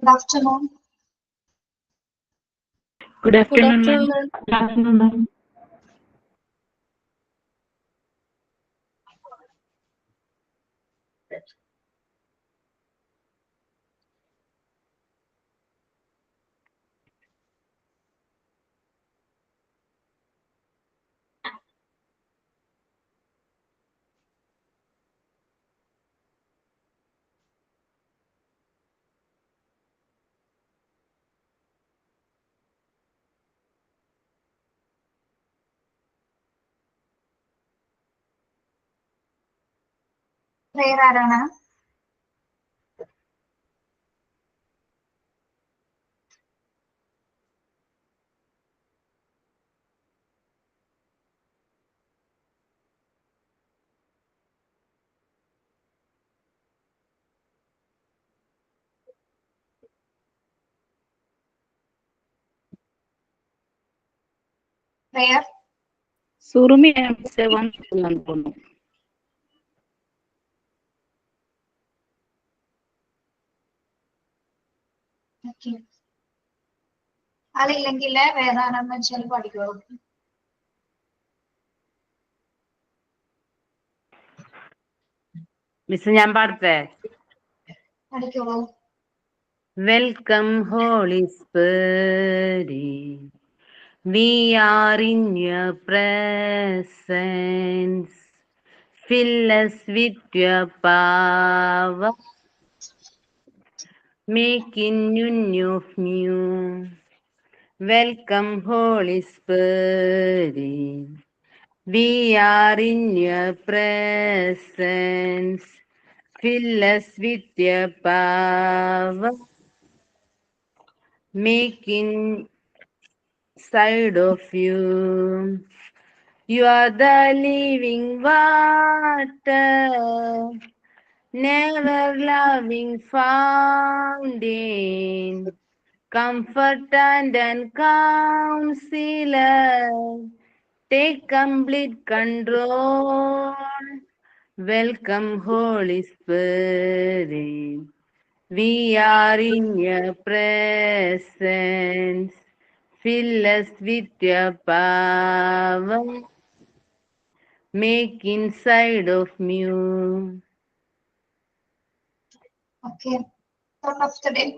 Good afternoon. Good Good afternoon, ma'am. afternoon. Good afternoon, ma'am. Prayer ആരാണ്? Prayer. Surumi M7 തോന്നുന്നു. Okay. ആളില്ലെങ്കിൽ വേറെ ആരാന്ന് വെച്ചാൽ പഠിക്കോളൂ. മിസ് ഞാൻ പാടത്തെ. പഠിക്കോളൂ. Welcome, Holy Spirit. We are in your presence. Fill us with your power, making new of new. Welcome, Holy Spirit. We are in your presence. Fill us with your power, making side of you. You are the living water, never loving fountain, comfort and counselor, take complete control. Welcome, Holy Spirit. We are in your presence. Fill us with your power. Make inside of me. Okay. Thought of the day.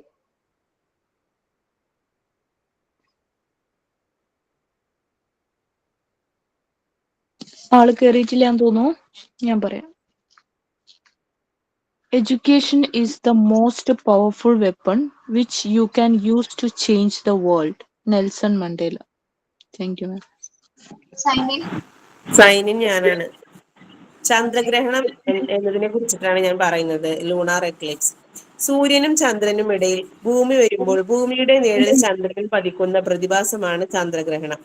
ആള് കയറിയിട്ടില്ലാന്ന് തോന്നുന്നു. ഞാൻ പറയാം. Education is the most powerful weapon which you can use to change the world. Nelson Mandela. Thank you, ma'am. Sign in. സൈനിൻ ഞാനാണ്. ചന്ദ്രഗ്രഹണം എന്നതിനെ കുറിച്ചിട്ടാണ് ഞാൻ പറയുന്നത്. Lunar Eclipse. സൂര്യനും ചന്ദ്രനും ഇടയിൽ ഭൂമി വരുമ്പോൾ ഭൂമിയുടെ നിഴൽ ചന്ദ്രനിൽ പതിക്കുന്ന പ്രതിഭാസമാണ് ചന്ദ്രഗ്രഹണം.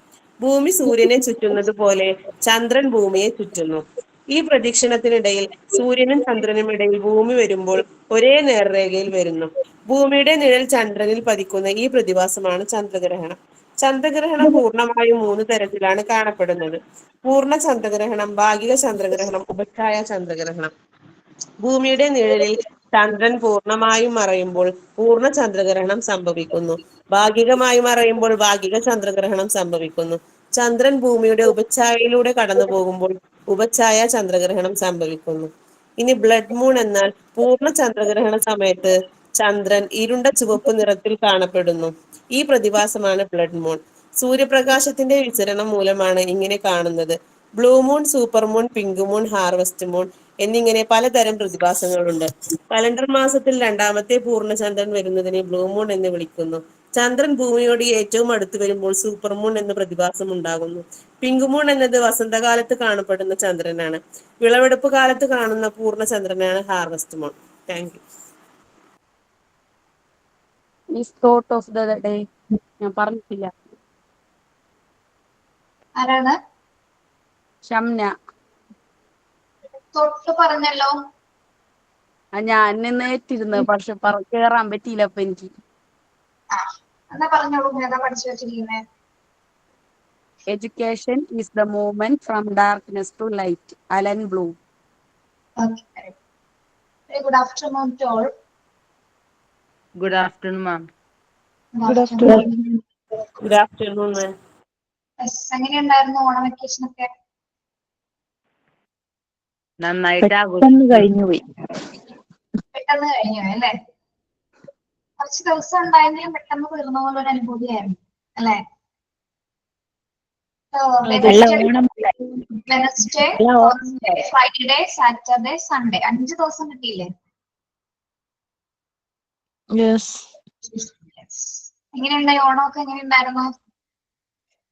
ഭൂമി സൂര്യനെ ചുറ്റുന്നത് പോലെ ചന്ദ്രൻ ഭൂമിയെ ചുറ്റുന്നു. ഈ പ്രദക്ഷിണത്തിനിടയിൽ സൂര്യനും ചന്ദ്രനും ഇടയിൽ ഭൂമി വരുമ്പോൾ ഒരേ നേർരേഖയിൽ വരുന്നു. ഭൂമിയുടെ നിഴൽ ചന്ദ്രനിൽ പതിക്കുന്ന ഈ പ്രതിഭാസമാണ് ചന്ദ്രഗ്രഹണം. ചന്ദ്രഗ്രഹണം പൂർണ്ണമായും 3 തരത്തിലാണ് കാണപ്പെടുന്നത്: പൂർണ്ണ ചന്ദ്രഗ്രഹണം, ഭാഗിക ചന്ദ്രഗ്രഹണം, ഉപഛായ ചന്ദ്രഗ്രഹണം. ഭൂമിയുടെ നിഴലിൽ ചന്ദ്രൻ പൂർണ്ണമായും മറയുമ്പോൾ പൂർണ്ണ ചന്ദ്രഗ്രഹണം സംഭവിക്കുന്നു. ഭാഗികമായി മറയുമ്പോൾ ഭാഗിക ചന്ദ്രഗ്രഹണം സംഭവിക്കുന്നു. ചന്ദ്രൻ ഭൂമിയുടെ ഉപഛായയിലൂടെ കടന്നു പോകുമ്പോൾ ഉപഛായ ചന്ദ്രഗ്രഹണം സംഭവിക്കുന്നു. ഇനി ബ്ലഡ് മൂൺ എന്നാൽ പൂർണ്ണ ചന്ദ്രഗ്രഹണ സമയത്ത് ചന്ദ്രൻ ഇരുണ്ട ചുവപ്പ് നിറത്തിൽ കാണപ്പെടുന്നു. ഈ പ്രതിഭാസമാണ് ബ്ലഡ് മൂൺ. സൂര്യപ്രകാശത്തിന്റെ വിസരണം മൂലമാണ് ഇങ്ങനെ കാണുന്നത്. Blue moon, super moon, pink moon, harvest moon എന്നിങ്ങനെ പലതരം പ്രതിഭാസങ്ങളുണ്ട്. കലണ്ടർ മാസത്തിൽ 2ാമത്തെ പൂർണ്ണചന്ദ്രൻ വരുന്നതിനെ ബ്ലൂ മൂൺ എന്ന് വിളിക്കുന്നു. ചന്ദ്രൻ ഭൂമിയോട് ഏറ്റവും അടുത്ത് വരുമ്പോൾ സൂപ്പർ മൂൺ എന്ന പ്രതിഭാസം ഉണ്ടാകുന്നു. പിങ്ക് മൂൺ എന്നത് വസന്തകാലത്ത് കാണപ്പെടുന്ന ചന്ദ്രനാണ്. വിളവെടുപ്പ് കാലത്ത് കാണുന്ന പൂർണ്ണചന്ദ്രനാണ് harvest moon. Thank you. Miss thought of the day. ഞാൻ പറഞ്ഞിട്ടില്ല. ആരാണ്? ഷംന. തൊട്ട് പറഞ്ഞല്ലോ. ഞാൻ നിന്ന് ഏറ്റിരുന്നു, പക്ഷെ കേറാൻ പറ്റിയില്ല അപ്പൊ എനിക്ക്. എന്നാ പറഞ്ഞോളൂ. ഏതാ പഠിച്ചു വെച്ചിരിക്കുന്നേ? Education is the movement from darkness to light. Alan Bloom. Okay. Very good afternoon to all. Good afternoon ma'am. Good afternoon. Good afternoon മാം. എങ്ങനെയുണ്ടായിരുന്നു ഓണം വെക്കേഷൻ ഒക്കെ? നന്നായിട്ട് പെട്ടെന്ന് കഴിഞ്ഞു പോയി. പെട്ടെന്ന് കഴിഞ്ഞു അല്ലേ? കുറച്ച് ദിവസം ഉണ്ടായെങ്കിലും പെട്ടെന്ന് തീർന്ന പോലെ ഒരു അനുഭൂതിയായിരുന്നു അല്ലേ? നല്ല ഓണം വെനസ്ഡേ, നല്ല ഓണം ഫ്രൈഡേ, സാറ്റർഡേ, സൺഡേ 5 ദിവസം കിട്ടിയില്ലേ? Yes. എങ്ങനെയുണ്ടായി ഓണമൊക്കെ? എങ്ങനെയുണ്ടായിരുന്നു?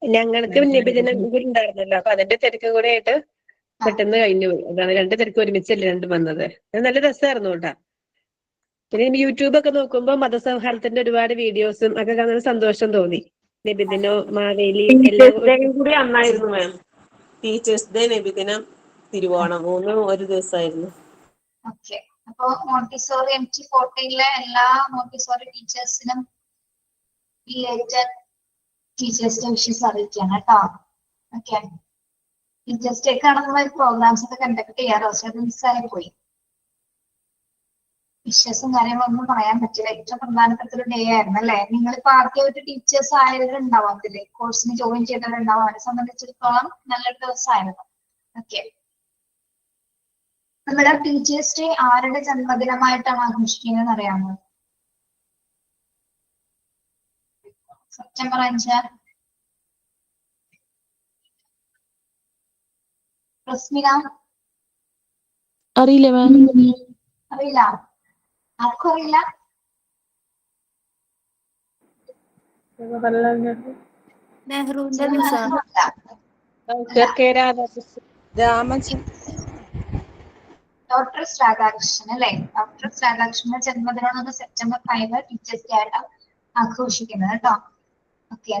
ഞങ്ങൾക്ക് നിബിദിനം കൂടി ഉണ്ടായിരുന്നല്ലോ, അപ്പൊ അതിന്റെ തിരക്ക് കൂടെ ആയിട്ട് പെട്ടെന്ന് കഴിഞ്ഞു പോയി. അതാണ് 2 തിരക്ക് ഒരുമിച്ചല്ലേ രണ്ടും വന്നത്. അത് നല്ല രസമായിരുന്നു കേട്ടാ. പിന്നെ യൂട്യൂബ് ഒക്കെ നോക്കുമ്പോ മതസൗഹാർദ്ദത്തിന്റെ ഒരുപാട് വീഡിയോസും ഒക്കെ കാണുന്ന സന്തോഷം തോന്നി. നബിദിനോ മാവേലി എല്ലാം കൂടി അന്നായിരുന്നു മാം. ടീച്ചേഴ്സ് ഡേ, നബിദിനം, തിരുവോണം 3 ഒരു ദിവസമായിരുന്നു. ഓക്കെ. അപ്പൊ മോണ്ടിസോറി MT14 എല്ലാ മോണ്ടിസോറി ടീച്ചേഴ്സിനും ടീച്ചേഴ്സ് ഡേ വിഷസ് അറിയിക്കാണ് കേട്ടോ. ഓക്കെ. ടീച്ചേഴ്സ് ഡേ കാണുന്ന പ്രോഗ്രാംസ് ഒക്കെ കണ്ടക്ട് ചെയ്യാറോ? പക്ഷെ അത് മിസ്സായി പോയി. വിഷസും കാര്യങ്ങളൊന്നും പറയാൻ പറ്റില്ല. ഏറ്റവും പ്രധാനപ്പെട്ട ഒരു ഡേ ആയിരുന്നു അല്ലെ? നിങ്ങളിപ്പോ ആദ്യമായിട്ട് ടീച്ചേഴ്സ് ആയവരുണ്ടാവും, അതില് കോഴ്സിന് ജോയിൻ ചെയ്തവരുണ്ടാവും. അവരെ സംബന്ധിച്ചിടത്തോളം നല്ലൊരു ദിവസമായിരുന്നു. ഓക്കെ. നമ്മുടെ ടീച്ചേഴ്സ് ഡേ ആരുടെ ജന്മദിനമായിട്ടാണ് ആഘോഷിക്കുന്നത് അറിയാമോ? സെപ്റ്റംബർ 5. റസ്മിന അറിയില്ല മാം. അറിയില്ല? ആർക്കും അറിയില്ല? നെഹ്റുവിന്റെ ദിവസം. ഡോക്ടർ രാധാകൃഷ്ണൻ അല്ലെ? ഡോക്ടർ രാധാകൃഷ്ണന്റെ ജന്മദിനമാണ് സെപ്റ്റംബർ 5 ടീച്ചേഴ്സ് ഡേ ആയിട്ട് ആഘോഷിക്കുന്നത് കേട്ടോ. ഓക്കെ.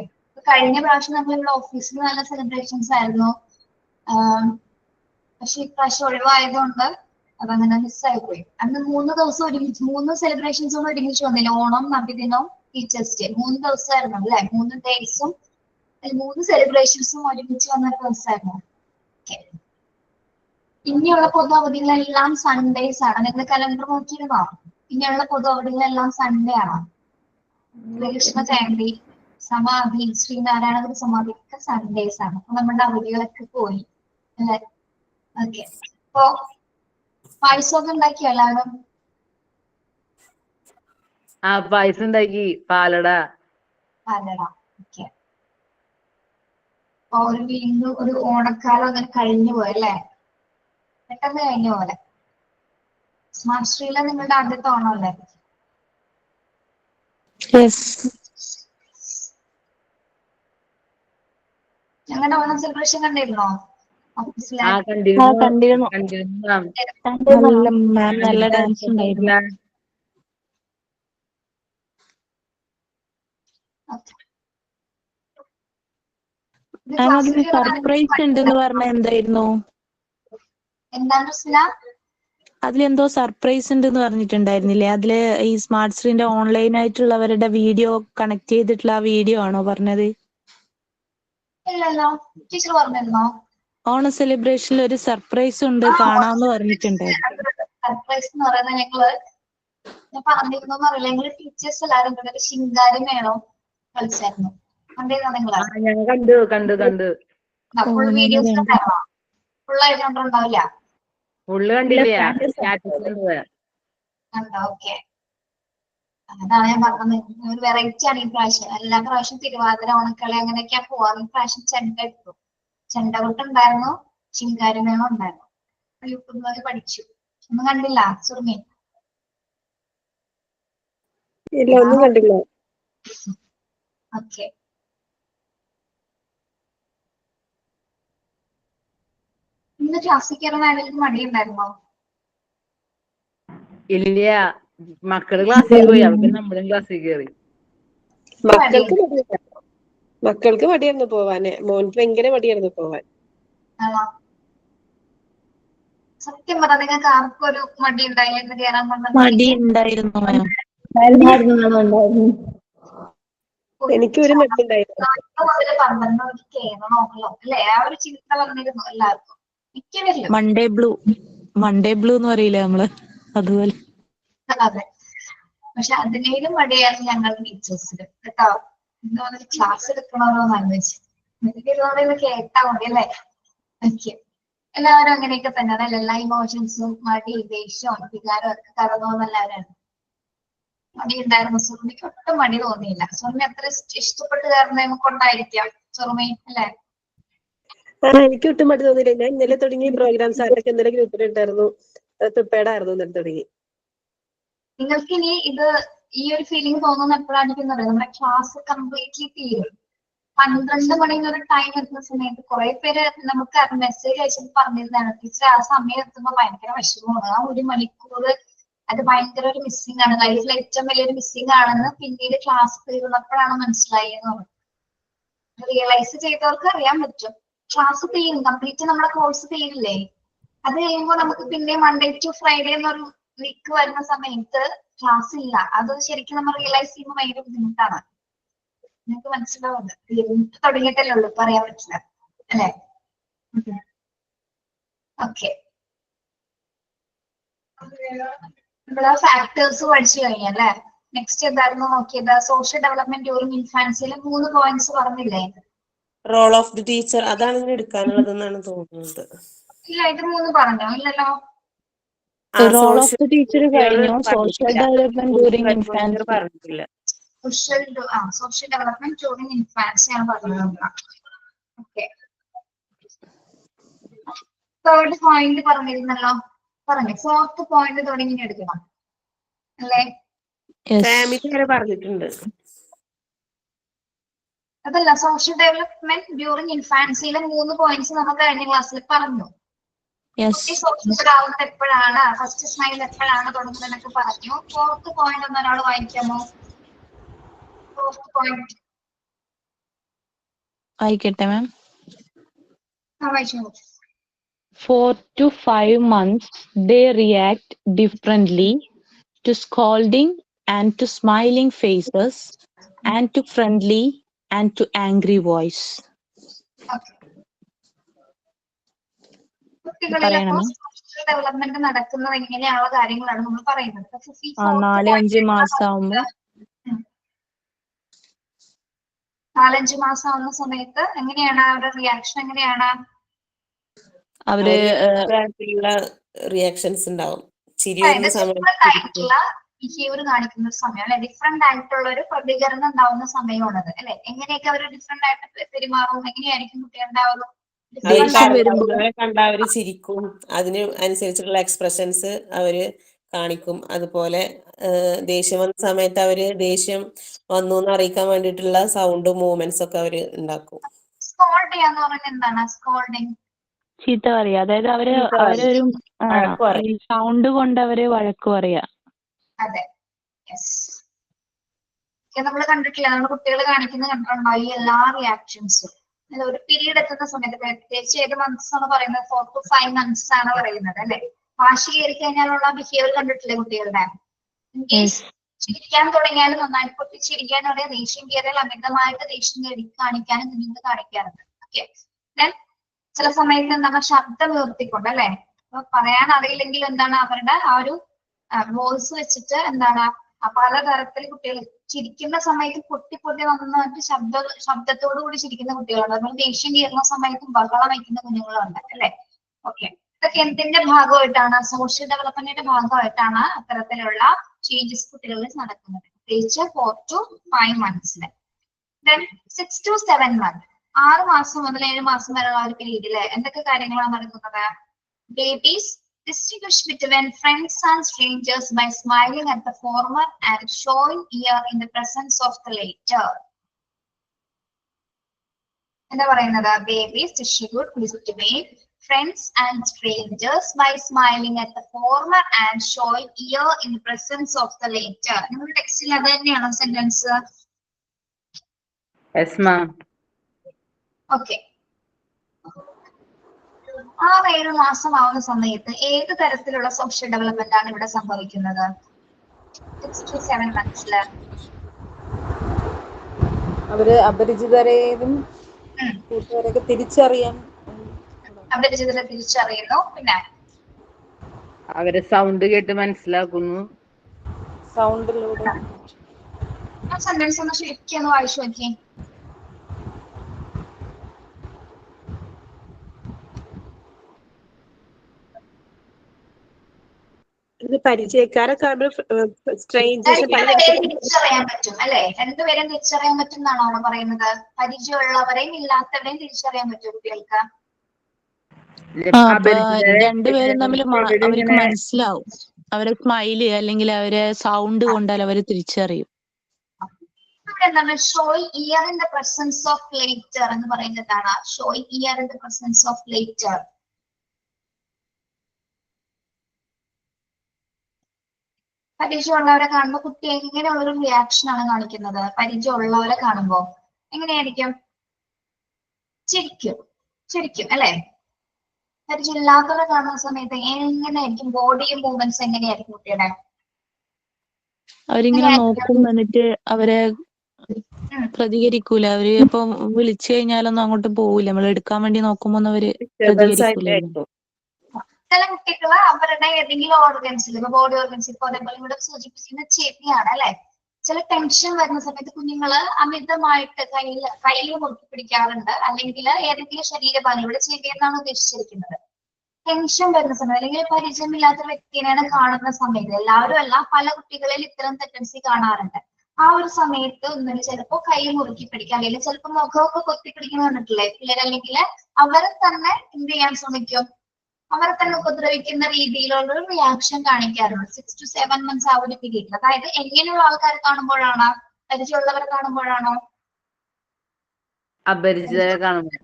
കഴിഞ്ഞ പ്രാവശ്യം നമ്മളിവിടെ ഓഫീസിൽ നല്ല സെലിബ്രേഷൻസ് ആയിരുന്നു. പക്ഷെ ഇപ്രാവശ്യം ഒഴിവായതുകൊണ്ട് അതങ്ങനെ മിസ്സായി പോയി. അന്ന് 3 ദിവസം ഒരുമിച്ച് 3 സെലിബ്രേഷൻസ് കൂടെ ഒരുമിച്ച് വന്നില്ല. ഓണം, നബിദിനവും ടീച്ചേഴ്സ് ഡേ 3 ദിവസമായിരുന്നു അല്ലെ? 3 ഡേയ്സും 3 സെലിബ്രേഷൻസും ഒരുമിച്ച് വന്ന ദിവസമായിരുന്നു. ഓക്കെ. ഇനിയുള്ള പൊതു അവധികളെല്ലാം സൺഡേസ് ആണ്. നിങ്ങൾ കലണ്ടർ നോക്കിയിരുന്നോ? ഇനിയുള്ള പൊതു അവധികളെല്ലാം സൺഡേ ആണ്. ശ്രീകൃഷ്ണ ജയന്തി, സമാധി, ശ്രീനാരായണ ഗുരു സമാധി ഒക്കെ സൺഡേസ് ആണ്. അപ്പൊ നമ്മുടെ അവധികളൊക്കെ പോയി അല്ലെ? ഓക്കെ. അപ്പൊ പായസമൊക്കെ ഉണ്ടാക്കിയോ എല്ലാവരും? പായസം ഉണ്ടാക്കി, പാലട. പാലട. ഓക്കെ. അപ്പൊ ഒരു വീണ്ടും ഒരു ഓണക്കാലം അങ്ങനെ കഴിഞ്ഞു പോയല്ലേ? പെട്ടെന്ന് കഴിഞ്ഞ പോലെ. സ്മാർട്ട് സ്ട്രീമിലെ നിങ്ങളുടെ ആദ്യത്തെ ഓണം അല്ലേ? Yes. ഞങ്ങളുടെ ഓണം സെലിബ്രേഷൻ കണ്ടിരുന്നോ? ഓഫീസിലെ കണ്ടിരുന്നു. നല്ല മാം നല്ല ഡാൻസ് ഉണ്ടായിരുന്നു. അതിന് സർപ്രൈസ് ഉണ്ടെന്ന് പറഞ്ഞ എന്തായിരുന്നു? എന്താണ് റസ്മില? അതിലെന്തോ സർപ്രൈസ് ഉണ്ടെന്ന് പറഞ്ഞിട്ടുണ്ടായിരുന്നില്ലേ? അതില് ഈ സ്മാർട്ട് സ്ക്രീനിന്റെ ഓൺലൈൻ ആയിട്ടുള്ളവരുടെ വീഡിയോ കണക്ട് ചെയ്തിട്ടുള്ള ആ വീഡിയോ ആണോ പറഞ്ഞത്? ഇല്ലല്ലോ, ടീച്ചർ പറഞ്ഞിരുന്നോ? ഓണം സെലിബ്രേഷനിൽ ഒരു സർപ്രൈസ് ഉണ്ട്, കാണാമെന്ന് പറഞ്ഞിട്ടുണ്ടായിരുന്നു. സർപ്രൈസ് എന്ന് പറയുന്നത് ഞാൻ പറഞ്ഞിരുന്നു അറിയില്ല. ഞങ്ങള് ടീച്ചേഴ്സ് എല്ലാവരും കൂടെ ഒരു ശിങ്കാരി മേളം കളിച്ചായിരുന്നു. കണ്ടിരുന്നോ നിങ്ങള്? കണ്ടു. ഫുൾ വീഡിയോസ് ഉണ്ടായിരുന്നോ? ഫുള്ളായിട്ട് കണ്ടിട്ടുണ്ടാവില്ല. ഫുള്ള് കണ്ടില്ല. കണ്ടോ? ഓക്കെ. അതാണ് ഞാൻ പറഞ്ഞത്. ഒരു വെറൈറ്റി ആണ് ഈ പ്രാവശ്യം. എല്ലാ പ്രാവശ്യം തിരുവാതിര, ഓണക്കളി അങ്ങനെയൊക്കെയാ പോവാറ്. ഈ പ്രാവശ്യം ചെണ്ട എടുത്തു. ചെണ്ടകൊട്ടുണ്ടായിരുന്നു, ശിങ്കാരിമേളം ഉണ്ടായിരുന്നു. യൂട്യൂബിൽ പഠിച്ചു. ഒന്നും കണ്ടില്ല സുർമി? ഇല്ല, ഒന്നും കണ്ടില്ല. ഓക്കെ. ഇന്ന് ക്ലാസ്സിൽ കയറുന്ന ആരെങ്കിലും മടിയുണ്ടായിരുന്നോ? ഇല്ല, മക്കള് ക്ലാസ്സിൽ പോയി. അവർക്ക് നമ്മളും ക്ലാസ്സിൽ കയറി. മക്കൾക്ക് മടിയായിരുന്നു പോവാന്. മോൻക്ക് ഭയങ്കര മടിയായിരുന്നു പോവാൻ. സത്യം പറഞ്ഞാൽ നിങ്ങൾക്ക് ആർക്കും ഒരു മടി ഉണ്ടായില്ല കയറാൻ? മടി ഉണ്ടായിരുന്നു മാം. എനിക്ക് ഒരു മടി ഉണ്ടായിരുന്നു. 12 മണിക്ക് കയറണമല്ലോ അല്ലെ? ആ ഒരു ചിന്ത വന്നിരുന്നു എല്ലാവർക്കും, മിക്കവരിലും. മൺഡേ ബ്ലൂ എന്ന് പറയില്ലേ നമ്മള്, അതുപോലെ. അതെ. പക്ഷെ അതിനേലും മടിയാണ് ഞങ്ങൾ ടീച്ചേഴ്സിന് കേട്ടോ. എന്താ പറയുക, ക്ലാസ് എടുക്കണമെന്ന് ആലോചിച്ചു ഇത് കേട്ടാ മതി അല്ലേ. ഓക്കെ, എല്ലാവരും അങ്ങനെയൊക്കെ തന്നെയാണ് അല്ലെ. എല്ലാ ഇമോഷൻസും മടി, ദേഷ്യവും വികാരവും ഒക്കെ കടന്നു എല്ലാവരാണ്. മടി ഉണ്ടായിരുന്നു. സുറുമിക്ക് ഒട്ടും മടി തോന്നിയില്ല. സുറുമി അത്ര ഇഷ്ടപ്പെട്ട് കയറുന്ന കൊണ്ടായിരിക്കാം സുറുമി അല്ലെ. എനിക്ക് ഒട്ടും മടി തോന്നിയില്ല. ഞാൻ ഇന്നലെ തുടങ്ങിയ പ്രോഗ്രാംസ് ആരൊക്കെ ഇന്നലെ ഗ്രൂപ്പിലുണ്ടായിരുന്നു, പ്രിപ്പയർഡ് ആയിരുന്നു ഇന്നലെ തുടങ്ങി. നിങ്ങൾക്ക് ഇനി ഇത് ഈ ഒരു ഫീലിംഗ് തോന്നുന്ന എപ്പോഴാണ് അറിയാം, നമ്മുടെ ക്ലാസ് കംപ്ലീറ്റ്ലി തീരും. 12 മണി ഒരു ടൈം എത്തുന്ന സമയത്ത് കുറെ പേര് നമുക്ക് മെസ്സേജ് അയച്ചിട്ട് പറഞ്ഞിരുന്നതാണ്, ടീച്ചർ ആ സമയം എത്തുമ്പോൾ ഭയങ്കര വിഷമമാണ്. ആ 1 മണിക്കൂർ അത് ഭയങ്കര ഒരു മിസ്സിംഗ് ആണ്, ലൈഫിൽ ഏറ്റവും വലിയൊരു മിസ്സിംഗ് ആണെന്ന് പിന്നീട് ക്ലാസ് തീർന്നപ്പോഴാണ് മനസ്സിലായി എന്ന് പറഞ്ഞു. റിയലൈസ് ചെയ്തവർക്ക് അറിയാൻ പറ്റും. ക്ലാസ് തീരും, കംപ്ലീറ്റ് നമ്മുടെ കോഴ്സ് തീരില്ലേ. അത് കഴിയുമ്പോൾ നമുക്ക് പിന്നെ മൺഡേ ടു ഫ്രൈഡേ എന്നൊരു വീക്ക് വരുന്ന സമയത്ത് ക്ലാസ് ഇല്ല. അത് ശരിക്കും നമ്മൾ റിയലൈസ് ചെയ്യുമ്പോൾ ഭയങ്കര ബുദ്ധിമുട്ടാണ്. നിങ്ങൾക്ക് മനസ്സിലാവുന്നത് തുടങ്ങിയിട്ടല്ലേ ഉള്ളൂ, പറയാൻ പറ്റില്ല അല്ലെ. ഓക്കെ, നമ്മള് ഫാക്ടേഴ്സ് പഠിച്ചു കഴിഞ്ഞല്ലേ. നെക്സ്റ്റ് എന്തായിരുന്നു നോക്കിയത്? സോഷ്യൽ ഡെവലപ്മെന്റ് ഡ്യൂറിംഗ് ഇൻഫാൻസിയിൽ 3 പോയിന്റ്സ് പറഞ്ഞില്ലേ? റോൾ ഓഫ് ദി ടീച്ചർ അതാണ് ഇനി എടുക്കാനുള്ളതെന്നാണ് തോന്നുന്നത്. ഇല്ല, ഇത് 3 പറഞ്ഞോ? ഇല്ലല്ലോ. റോൾ ഓഫ് ദി ടീച്ചർ കഴിഞ്ഞു. സോഷ്യൽ ഡെവലപ്മെന്റ് ഡ്യൂറിംഗ് ഇൻഫാൻസി പറഞ്ഞിട്ടില്ല. സോഷ്യൽ ഡെവലപ്മെന്റ് ഡ്യൂറിംഗ് ഇൻഫാൻസി ആണ് പറഞ്ഞത്. ഓക്കെ, തേർഡ് പോയിന്റ് പറഞ്ഞിരുന്നല്ലോ. പറഞ്ഞു. 4th പോയിന്റ് തുടങ്ങി എടുക്കണം അല്ലേ. ഫാമിലി വരെ പറഞ്ഞിട്ടുണ്ട്. അതല്ല, സോഷ്യൽ ഡെവലപ്മെന്റ് ഡ്യൂറിംഗ് ഇൻഫാൻസിയിലെ 3 പോയിന്റ്സ് നമ്മൾ കഴിഞ്ഞ ക്ലാസ്സിൽ പറഞ്ഞു. കുട്ടി സോഷ്യൽ ആവുന്നത് എപ്പോഴാണ്, ഫസ്റ്റ് സ്മൈൽ എപ്പോഴാണ് തുടങ്ങുന്നത് എന്നൊക്കെ പറഞ്ഞു. 4th പോയിന്റ് ഒന്ന് ഒരാൾ വായിക്കാമോ? 4th പോയിന്റ് വായിക്കട്ടെ മാം. വായിച്ചു. 4 to 5 months they react differently to scolding and to smiling faces and to friendly and to angry voice. കുട്ടികളിലപ്പോ സോഷ്യൽ ഡെവലപ്മെന്റ് നടക്കുന്നത് എങ്ങനെയുള്ള കാര്യങ്ങളാണ് നമ്മൾ പറയുന്നത്. 4-5 മാസം ആവുമ്പോ 4-5 മാസം ആവുന്ന സമയത്ത് എങ്ങനെയാണ് അവരുടെ റിയാക്ഷൻ? എങ്ങനെയാണ് അവര് റിയാക്ഷൻസ് ഉണ്ടാവും. ചിരി അതായത് വരുന്ന ഡിഫറെന്റ് ആയിട്ടുള്ള ബിഹേവിയർ കാണിക്കുന്ന ഒരു സമയം അല്ലെ. ഡിഫറെന്റ് ആയിട്ടുള്ള ഒരു പ്രതികരണം ഉണ്ടാവുന്ന സമയമാണത് അല്ലെ. എങ്ങനെയൊക്കെ അവർ ഡിഫറെന്റ് ആയിട്ട് പെരുമാറും, എങ്ങനെയായിരിക്കും കുട്ടികളുണ്ടാവുക? കണ്ട അവര് ചിരിക്കും, അതിന് അനുസരിച്ചുള്ള എക്സ്പ്രഷൻസ് അവര് കാണിക്കും. അതുപോലെ ദേഷ്യം വന്ന സമയത്ത് അവര് ദേഷ്യം വന്നു എന്ന് അറിയിക്കാൻ വേണ്ടിയിട്ടുള്ള സൗണ്ട് മൂവ്മെന്റ്സ് ഒക്കെ അവര് ഉണ്ടാക്കും. സ്കോൾഡ് ചെയ്യാന്ന് പറയുന്നത് എന്താണ്? സ്കോൾഡിങ് ചീത്ത പറയാ, അതായത് അവരൊരു സൗണ്ട് കൊണ്ട് അവര് വഴക്ക് പറയാ. അതെ, നമ്മൾ കണ്ടിട്ടില്ല, നമ്മൾ കുട്ടികൾ കാണിക്കുന്നത് കണ്ടിട്ടുണ്ടോ ഈ എല്ലാ റിയാക്ഷൻസും? ഒരു പീരീഡ് എത്തുന്ന സമയത്ത്, പ്രത്യേകിച്ച് ഏത് മന്ത്സ് ആണ് പറയുന്നത്? 4 to 5 months ആണ് പറയുന്നത് അല്ലെ. വാശി കയറി കഴിഞ്ഞാലുള്ള ബിഹേവിയർ കണ്ടിട്ടില്ലേ കുട്ടികളുടെ? ഇൻകേസ് ചിരിക്കാൻ തുടങ്ങിയാലും നന്നായിട്ട് പൊട്ടിച്ചിരിക്കാൻ പറയാം. ദേഷ്യം കയറിയാൽ അമിതമായിട്ട് ദേഷ്യം കാണിക്കാനും കുഞ്ഞുങ്ങൾ കാണിക്കാറുണ്ട്. ഓക്കെ, ചില സമയത്ത് എന്താണ് ശബ്ദം ഉയർത്തിക്കൊണ്ട് അല്ലെ. അപ്പൊ പറയാൻ അറിയില്ലെങ്കിൽ എന്താണ് അവരുടെ ആ ഒരു വോയിസ് വെച്ചിട്ട് എന്താണ് പലതരത്തിൽ കുട്ടികൾ ചിരിക്കുന്ന സമയത്ത് പൊട്ടി വന്നിട്ട് ശബ്ദത്തോടു കൂടി ചിരിക്കുന്ന കുട്ടികളുണ്ട്. അതുപോലെ ദേഷ്യം കയറുന്ന സമയത്തും ബഹളം വയ്ക്കുന്ന കുഞ്ഞുങ്ങളുണ്ട് അല്ലെ. ഓക്കെ, ഇതൊക്കെ എന്തിന്റെ ഭാഗമായിട്ടാണ്? സോഷ്യൽ ഡെവലപ്മെന്റിന്റെ ഭാഗമായിട്ടാണ് അത്തരത്തിലുള്ള ചേഞ്ചസ് കുട്ടികളിൽ നടക്കുന്നത്, പ്രത്യേകിച്ച് 4 to 5 months. Then 6 to 7 months 6 മാസം മുതൽ 7 മാസം വരെയുള്ള ഒരു പീരീഡില് എന്തൊക്കെ കാര്യങ്ങളാണ് നടക്കുന്നത്? Babies distinguish between friends and strangers by smiling at the former and showing ear in the presence of the later. എന്താ പറയുന്നത്? Babies distinguish between friends and strangers by smiling at the former and showing ear in the presence of the later. നിങ്ങളുടെ ടെക്സ്റ്റിൽ അത് തന്നെയാണോ sentence? Yes, ma'am. Okay, 6-7 മാസം ആവുന്ന സമയത്ത് ഏത് തരത്തിലുള്ള സോഷ്യൽ ഡെവലപ്മെന്റ് ആണ് ഇവിടെ സംഭവിക്കുന്നത്? 6 to 7 months അവര് അപരിചിതരെയും കൂട്ടുകാരെയൊക്കെ തിരിച്ചറിയാൻ അപരിചിതരെ തിരിച്ചറിയുന്നു. പിന്നെ അവരെ സൗണ്ട് കേട്ട് മനസ്സിലാക്കുന്നു. സൗണ്ടിലൂടെ. ആ സെന്റൻസ് ഒന്ന് ശരിക്കും ഒന്ന് വായിച്ചു നോക്കി. ഇത് പരിചയക്കാരൊക്കെ സ്ട്രേഞ്ചേഴ്സ് രണ്ടുപേരെയും തിരിച്ചറിയാൻ പറ്റും അല്ലെ? രണ്ടുപേരെയും തിരിച്ചറിയാൻ പറ്റും എന്നാണോ പറയുന്നത്? പരിചയമുള്ളവരെയും ഇല്ലാത്തവരെയും തിരിച്ചറിയാൻ പറ്റും കുട്ടികൾക്ക്. അപ്പൊ രണ്ടുപേരും തമ്മിൽ അവർക്ക് മനസ്സിലാവും. അവരെ സ്മൈല് അല്ലെങ്കിൽ അവരെ സൗണ്ട് കൊണ്ടാൽ അവര് തിരിച്ചറിയും. ഇവിടെ എന്താണ് showing fear in the presence of ലേറ്റർ എന്ന് പറയുന്നതാണ്. Showing fear in the presence of ലേറ്റർ. പരിചയമുള്ളവരെ കാണുമ്പോൾ കുട്ടി എങ്ങനെയുള്ളൊരു റിയാക്ഷൻ ആണ് കാണിക്കുന്നത്? പരിചയമുള്ളവരെ കാണുമ്പോ എങ്ങനെയായിരിക്കും? ചിരിക്കും, ചിരിക്കും അല്ലെ? പരിചയമില്ലാത്തവരെ കാണുന്ന സമയത്ത് എങ്ങനെയായിരിക്കും? ബോഡി മൂവ്മെന്റ്സ് എങ്ങനെയായിരിക്കും കുട്ടിയുടെ? അവരിങ്ങനെ നോക്കും, എന്നിട്ട് അവരെ പ്രതികരിക്കൂല. അവര് ഇപ്പൊ വിളിച്ചു കഴിഞ്ഞാലൊന്നും അങ്ങോട്ട് പോവില്ല. നമ്മൾ എടുക്കാൻ വേണ്ടി നോക്കുമ്പോ അവര് പ്രതികരിക്കൂല. ചില കുട്ടികള് അവരുടെ ഏതെങ്കിലും ഓർഗൻസിൽ, ഇപ്പൊ ബോഡി ഓർഗൻസ്, ഇപ്പൊ അതേപോലെ ഇവിടെ സൂചിപ്പിക്കുന്ന ചെവിയാണ് അല്ലെ? ചില ടെൻഷൻ വരുന്ന സമയത്ത് കുഞ്ഞുങ്ങള് അമിതമായിട്ട് കയ്യിൽ മുറുക്കി പിടിക്കാറുണ്ട്, അല്ലെങ്കിൽ ഏതെങ്കിലും ശരീരഭാഗം, ഇവിടെ ചെവി എന്നാണ് ഉദ്ദേശിച്ചിരിക്കുന്നത്. ടെൻഷൻ വരുന്ന സമയത്ത് അല്ലെങ്കിൽ പരിചയമില്ലാത്ത വ്യക്തിനെയാണ് കാണുന്ന സമയത്ത്, എല്ലാവരും അല്ല, പല കുട്ടികളിൽ ഇത്തരം ടെൻഡൻസി കാണാറുണ്ട്. ആ ഒരു സമയത്ത് ഒന്നിന് ചിലപ്പോ കൈ മുറുക്കി പിടിക്കുക, അല്ലെങ്കിൽ ചിലപ്പോൾ മുഖമൊക്കെ കൊത്തിപ്പിടിക്കുന്ന കണ്ടിട്ടില്ലേ പിള്ളേർ, അല്ലെങ്കിൽ അവരെ തന്നെ എന്ത് ചെയ്യാൻ ശ്രമിക്കും, അവരെ തന്നെ ഉപദ്രവിക്കുന്ന രീതിയിലുള്ള ഒരു റിയാക്ഷൻ കാണിക്കാറുണ്ട് 6 to 7 months ആ ഒരു പീരീഡിൽ. അതായത് എങ്ങനെയുള്ള ആൾക്കാരെ കാണുമ്പോഴാണ്? പരിചയമുള്ളവരെ കാണുമ്പോഴാണോ? അപരിചിതരെ കാണുമ്പോൾ.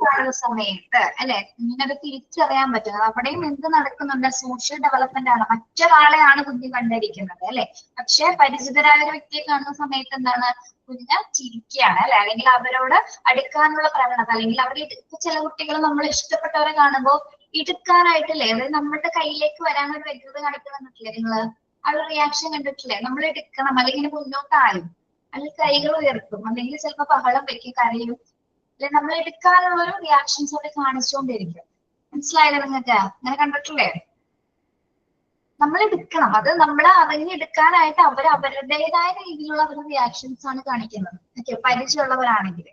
കാണുന്ന സമയത്ത് അല്ലെ ഇങ്ങനെ തിരിച്ചറിയാൻ പറ്റുന്നത്. അവിടെയും എന്ത് നടക്കുന്നുണ്ട്? സോഷ്യൽ ഡെവലപ്മെന്റ് ആണ്. മറ്റൊരാളെയാണ് കുഞ്ഞ് കണ്ടിരിക്കുന്നത് അല്ലെ? പക്ഷെ പരിചിതരായ ഒരു വ്യക്തിയെ കാണുന്ന സമയത്ത് എന്താണ്? കുഞ്ഞ് ചിരിക്കുകയാണ് അല്ലെ? അല്ലെങ്കിൽ അവരോട് അടുക്കാനുള്ള പ്രവണത, അല്ലെങ്കിൽ അവരെ ചില കുട്ടികൾ നമ്മൾ ഇഷ്ടപ്പെട്ടവരെ കാണുമ്പോൾ എടുക്കാനായിട്ടല്ലേ, അതായത് നമ്മുടെ കയ്യിലേക്ക് വരാനൊരു വ്യക്തത കാണിക്കുന്നില്ലേ നിങ്ങള്? ആ ഒരു റിയാക്ഷൻ കണ്ടിട്ടില്ലേ? നമ്മൾ എടുക്കണം, അല്ലെങ്കിൽ മുന്നോട്ടായും, അല്ലെങ്കിൽ കൈകൾ ഉയർത്തും, അല്ലെങ്കിൽ ചിലപ്പോ ബഹളം വെക്കും, കരയും, അല്ലെ? നമ്മൾ എടുക്കാനുള്ള ഒരു റിയാക്ഷൻസ് അവിടെ കാണിച്ചുകൊണ്ടിരിക്കും. മനസ്സിലായില്ലേ നിങ്ങൾക്ക്? അങ്ങനെ കണ്ടിട്ടില്ലേ? നമ്മൾ എടുക്കണം, അത് നമ്മൾ അറിഞ്ഞെടുക്കാനായിട്ട് അവർ അവരുടേതായ രീതിയിലുള്ള അവരുടെ റിയാക്ഷൻസ് ആണ് കാണിക്കുന്നത്. ഓക്കെ, പരിചയമുള്ളവരാണെങ്കിൽ.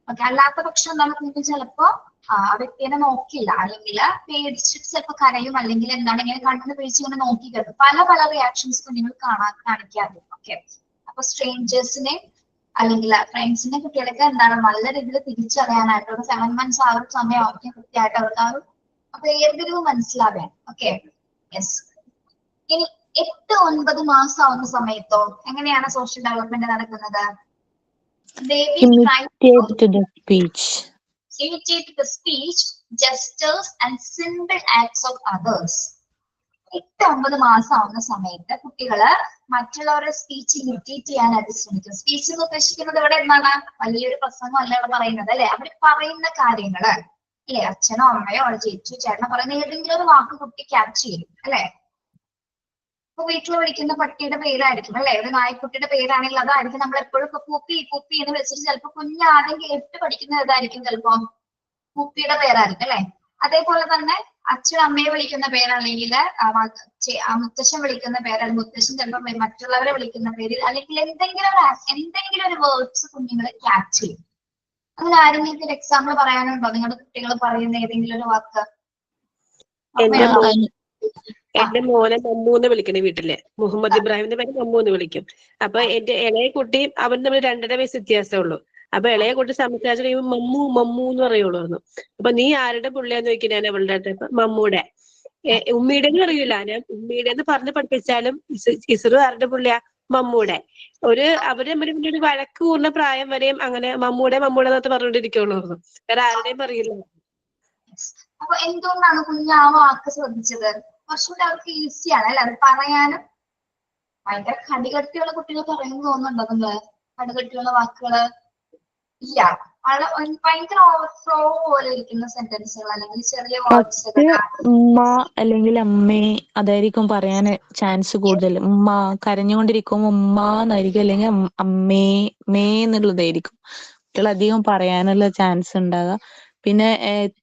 ഓക്കെ, അല്ലാത്ത പക്ഷം നമുക്ക് ചിലപ്പോ ആ വ്യക്തിനെ നോക്കില്ല, അല്ലെങ്കിൽ പേടിച്ചിട്ട് ചിലപ്പോ കരയും, അല്ലെങ്കിൽ എന്താണ് ഇങ്ങനെ കണ്ണിന് പിടിച്ച് ഇങ്ങനെ നോക്കി കിട്ടും. പല പല റിയാക്ഷൻസ് കുഞ്ഞുങ്ങൾ കാണിക്കാറുണ്ട്. ഓക്കെ, അപ്പൊ സ്ട്രേഞ്ചേഴ്സിനെ അല്ലെങ്കിൽ ഫ്രണ്ട്സിനെ കുട്ടികളൊക്കെ എന്താണ് നല്ല രീതിയിൽ തിരിച്ചറിയാനായിട്ട് ഒരു 7 months ആ ഒരു സമയമായിരിക്കും കൃത്യമായിട്ട് അവർക്ക് ആ ഒരു വേർതിരിവ് മനസ്സിലാവാൻ. Okay, yes. ഇനി 8-9 മാസം ആവുന്ന സമയത്തോ എങ്ങനെയാണ് സോഷ്യൽ ഡെവലപ്മെന്റ് നടക്കുന്നത്? Imitate the speech. Imitate the speech, gestures and simple acts of others. 8-9 മാസം ആവുന്ന സമയത്ത് കുട്ടികള് മറ്റുള്ളവരുടെ സ്പീച്ച് ഇമിറ്റേറ്റ് ചെയ്യാനായിട്ട് ശ്രമിക്കും. സ്പീച്ച് എന്ന് ഉദ്ദേശിക്കുന്നത് ഇവിടെ എന്താണ്? വലിയൊരു പ്രസംഗം അല്ല ഇവിടെ പറയുന്നത് അല്ലെ? അവർ പറയുന്ന കാര്യങ്ങള് അല്ലെ? അച്ഛനോ അമ്മയോ ചേച്ചി ചേട്ടനോ പറയുന്ന ഏതെങ്കിലും ഒരു വാക്ക് കുട്ടി ക്യാച്ച് ചെയ്യും അല്ലെ? ഇപ്പൊ വീട്ടിൽ വിളിക്കുന്ന പട്ടിയുടെ പേരായിരിക്കും അല്ലെ? ഒരു നായ്ക്കുട്ടിയുടെ പേരാണെങ്കിൽ അതായിരിക്കും നമ്മൾ എപ്പോഴും ഇപ്പൊ പൂപ്പി പൂപ്പി എന്ന് വെച്ചിട്ട് ചിലപ്പോ കുഞ്ഞ് ആദ്യം കേട്ട് പഠിക്കുന്ന ഏതായിരിക്കും? ചിലപ്പോ പൂപ്പിയുടെ പേരായിരിക്കും അല്ലെ? അതേപോലെ തന്നെ അച്ഛൻ അമ്മയെ വിളിക്കുന്ന പേര്, അല്ലെങ്കിൽ മുത്തശ്ശൻ വിളിക്കുന്ന പേര്, അല്ലെങ്കിൽ മുത്തശ്ശൻ ചിലപ്പോൾ മറ്റുള്ളവരെ വിളിക്കുന്ന പേര്, അല്ലെങ്കിൽ എന്തെങ്കിലും ഒരു വേർഡ്സ് കുഞ്ഞുങ്ങളെ ക്യാച്ച് ചെയ്യും. അങ്ങനെ ആരെങ്കിലും ഒരു എക്സാമ്പിൾ പറയാനുണ്ടോ? നിങ്ങളുടെ കുട്ടികൾ പറയുന്ന ഏതെങ്കിലും ഒരു വാക്ക്? എന്റെ മോനെ മമ്മൂ എന്ന് വിളിക്കണേ വീട്ടില്. മുഹമ്മദ് ഇബ്രാഹിമിന്റെ പേര് മമ്മൂ എന്ന് വിളിക്കും. അപ്പൊ എന്റെ ഇളയ കുട്ടി, അവൻ തമ്മിൽ 2.5 വയസ്സ് വ്യത്യാസമേ ഉള്ളൂ. അപ്പൊ ഇളയ കുട്ടി സംസാരിച്ചു കഴിയുമ്പോൾ മമ്മൂ മമ്മൂ എന്ന് പറയുള്ളൂ. അപ്പൊ നീ ആരുടെ പുള്ളിയാന്ന് ചോദിക്കും ഞാൻ അവളുടെ അടുത്ത്. മമ്മൂടെ. ഉമ്മീടെ എന്ന് അറിയില്ല. ഞാൻ ഉമ്മീടെ എന്ന് പറഞ്ഞ് പഠിപ്പിച്ചാലും ഇസ്രു ആരുടെ പുള്ളിയാ? മമ്മൂടെ. അവര് തമ്മിൽ ഒരു വഴക്ക് കൂടുന്ന പ്രായം വരെയും അങ്ങനെ മമ്മൂടെ മമ്മൂടെ എന്നൊക്കെ പറഞ്ഞുകൊണ്ടിരിക്കുള്ളൂ. വേറെ ആരുടെയും പറയില്ല. അപ്പൊ എന്തുകൊണ്ടാണ് കുഞ്ഞ് ആ വാക്ക് ശ്രദ്ധിച്ചത്? കുറച്ചുകൂടി അവർക്ക് ഈസിയാണ് അല്ലെ അത് പറയാനും? ഭയങ്കര കടികട്ടിയുള്ള കുട്ടികൾ പറയുന്നു തോന്നുന്നുണ്ടോ നിങ്ങള്? കടികട്ടിയുള്ള വാക്കുകള് ഇല്ല, ഭയങ്കര ഓവർഫ്ലോ പോലെ ഇരിക്കുന്ന സെന്റൻസുകൾ, അല്ലെങ്കിൽ ചെറിയ വേർഡ്സ്. ഉമ്മ അല്ലെങ്കിൽ അമ്മേ അതായിരിക്കും പറയാൻ ചാൻസ് കൂടുതൽ. ഉമ്മ കരഞ്ഞുകൊണ്ടിരിക്കുമ്പോ ഉമ്മ എന്നായിരിക്കും, അല്ലെങ്കിൽ അമ്മേ മേ എന്നുള്ളതായിരിക്കും കുട്ടികൾ അധികം പറയാനുള്ള ചാൻസ് ഉണ്ടാകുക. പിന്നെ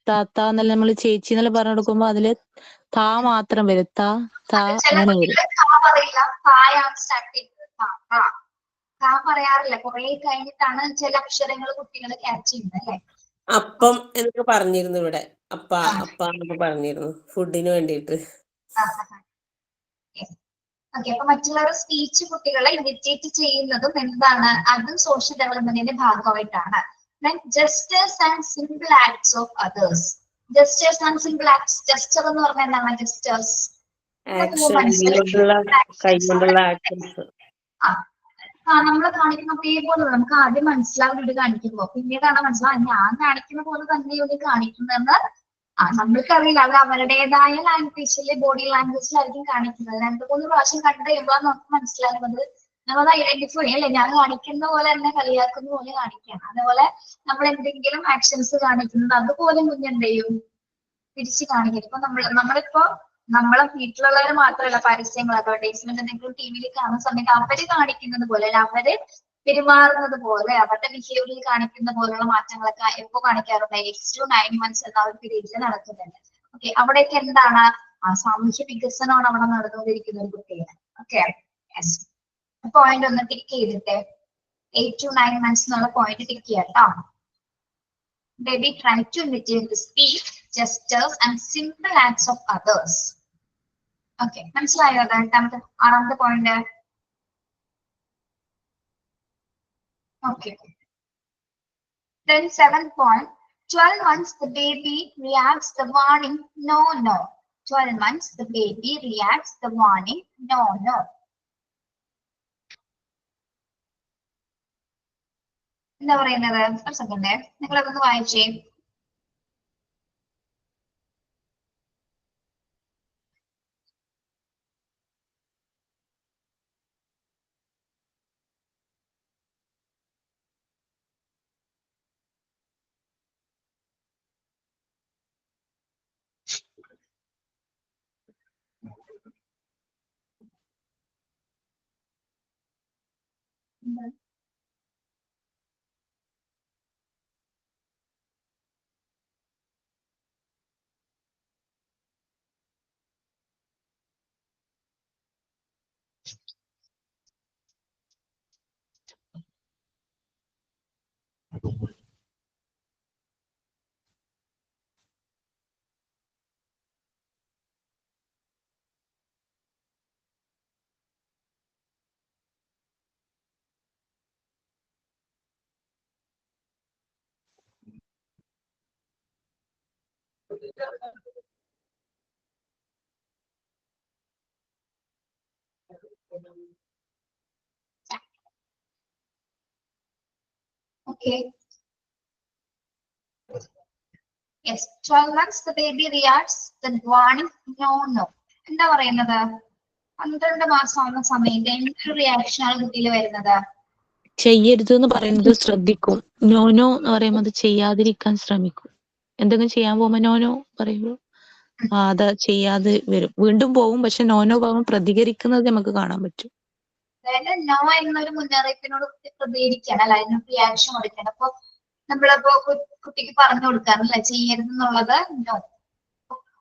താത്ത എന്നല്ല, നമ്മള് ചേച്ചി എന്നെല്ലാം പറഞ്ഞു കൊടുക്കുമ്പോ അതില് താ മാത്രം വരും. താ അങ്ങനെ വരും. പറയില്ല, കായാണ് സ്റ്റാർട്ട് ചെയ്യുന്നത്. കാ പറയാറില്ല, കുറെ കഴിഞ്ഞിട്ടാണ് ചില അക്ഷരങ്ങൾ കുട്ടികൾ ക്യാച്ച് ചെയ്യുന്നത് അല്ലെ. അപ്പം എന്നൊക്കെ പറഞ്ഞിരുന്നു ഇവിടെ. അപ്പ എന്നൊക്കെ പറഞ്ഞിരുന്നു ഫുഡിന് വേണ്ടിയിട്ട്. ഓക്കെ, അപ്പൊ മറ്റുള്ളവരുടെ സ്പീച്ച് കുട്ടികളെ ഇമിറ്റേറ്റ് ചെയ്യുന്നതും എന്താണ്, അതും സോഷ്യൽ ഡെവലപ്മെന്റിന്റെ ഭാഗമായിട്ടാണ്. Gestures and simple acts of others. Gestures and simple acts. Gesture എന്ന് പറഞ്ഞാൽ എന്താണ്? ജസ്റ്റേഴ്സ് കൈകൊണ്ടുള്ള ആക്ഷൻസ്. നമ്മൾ കാണിക്കുന്ന അതേപോലെ നമുക്ക് ആദ്യം മനസ്സിലാവും ഇത് കാണിക്കുമ്പോ, പിന്നീടാണ് മനസ്സിലാവും ഞാൻ കാണിക്കുന്ന പോലെ തന്നെ ഇത് കാണിക്കുന്നതെന്ന്. നമ്മൾക്കറിയില്ല, അവർ അവരുടേതായ ലാംഗ്വേജിലെ ബോഡി ലാംഗ്വേജിലായിരിക്കും കാണിക്കുന്നത്. 2-3 പ്രാവശ്യം കണ്ടു കഴിയുമ്പോഴാണ് നമുക്ക് മനസ്സിലാകുന്നത് നമ്മൾ ഐഡന്റിഫൈ അല്ലെ, ഞാൻ കാണിക്കുന്ന പോലെ തന്നെ കളിയാക്കുന്ന പോലെ കാണിക്കാം. അതുപോലെ നമ്മൾ എന്തെങ്കിലും ആക്ഷൻസ് കാണിക്കുന്നത് അതുപോലെ മുന്നെന്ത് ചെയ്യും, തിരിച്ച് കാണിക്കും. ഇപ്പൊ നമ്മളിപ്പോ നമ്മളെ വീട്ടിലുള്ളവർ മാത്രമല്ല, പരസ്യങ്ങൾ അഡ്വർടൈസ്മെന്റ് എന്തെങ്കിലും ടി വിയിൽ കാണുന്ന സമയത്ത് അവര് കാണിക്കുന്നത് പോലെ അല്ല, അവര് പെരുമാറുന്നത് പോലെ, അവരുടെ ബിഹേവിയറിൽ കാണിക്കുന്ന പോലുള്ള മാറ്റങ്ങളൊക്കെ എപ്പോ കാണിക്കാറുണ്ട്? 8 to 9 months എന്ന ഒരു പീരീഡിൽ നടക്കുന്നുണ്ട്. ഓക്കെ, അവിടേക്ക് എന്താണ് സാമൂഹ്യ വികസനമാണ് അവിടെ നടന്നുകൊണ്ടിരിക്കുന്ന ഒരു കുട്ടിയെ. ഓക്കെ, പോയിന്റ് ഒന്ന് ടിക്ക് ചെയ്തിട്ട് 8 to 9 months എന്നുള്ള പോയിന്റ് ടിക്ക് ചെയ്യാട്ടോ. Baby try to imitate the speech, gestures and simple acts of others. Okay, മനസ്സിലായോ? അതാണ് 6ാമത്തെ point. Okay. Then 7th point, 12 months the baby reacts the warning no no. 12 months the baby reacts the warning no no. എന്താ പറയുന്നത്? ഒരു second, നിങ്ങളതൊന്ന് വായിച്ചേ. Okay. Yes, 12 months the baby reacts the warning no no. എന്താ പറയുന്നത്? 12 മാസമാകുന്ന സമയത്ത് എന്തൊരു reaction ആണ് കുട്ടിയിൽ വരുന്നത്? ചെയ്യരുത് എന്ന് പറയുന്നത് ശ്രദ്ധിക്കും. നോനോ എന്ന് പറയുമ്പോൾ അത് ചെയ്യാതിരിക്കാൻ ശ്രമിക്കും. എന്തെങ്കിലും ചെയ്യാൻ പോകുമ്പോ നോനോ പറയുമ്പോ അത് ചെയ്യാതെ വരും, വീണ്ടും പോകും. പക്ഷെ നോനോ പോകുമ്പോൾ പ്രതികരിക്കുന്നത് നമുക്ക് കാണാൻ പറ്റും. അതായത് നോ എന്നൊരു മുന്നറിയിപ്പിനോട് പ്രതികരിക്കണം, അല്ല അതിനൊരു റിയാക്ഷൻ കൊടുക്കണം. അപ്പൊ നമ്മളിപ്പോ കുട്ടിക്ക് പറഞ്ഞു കൊടുക്കാറില്ല ചെയ്യരുതെന്നുള്ളത് നോ.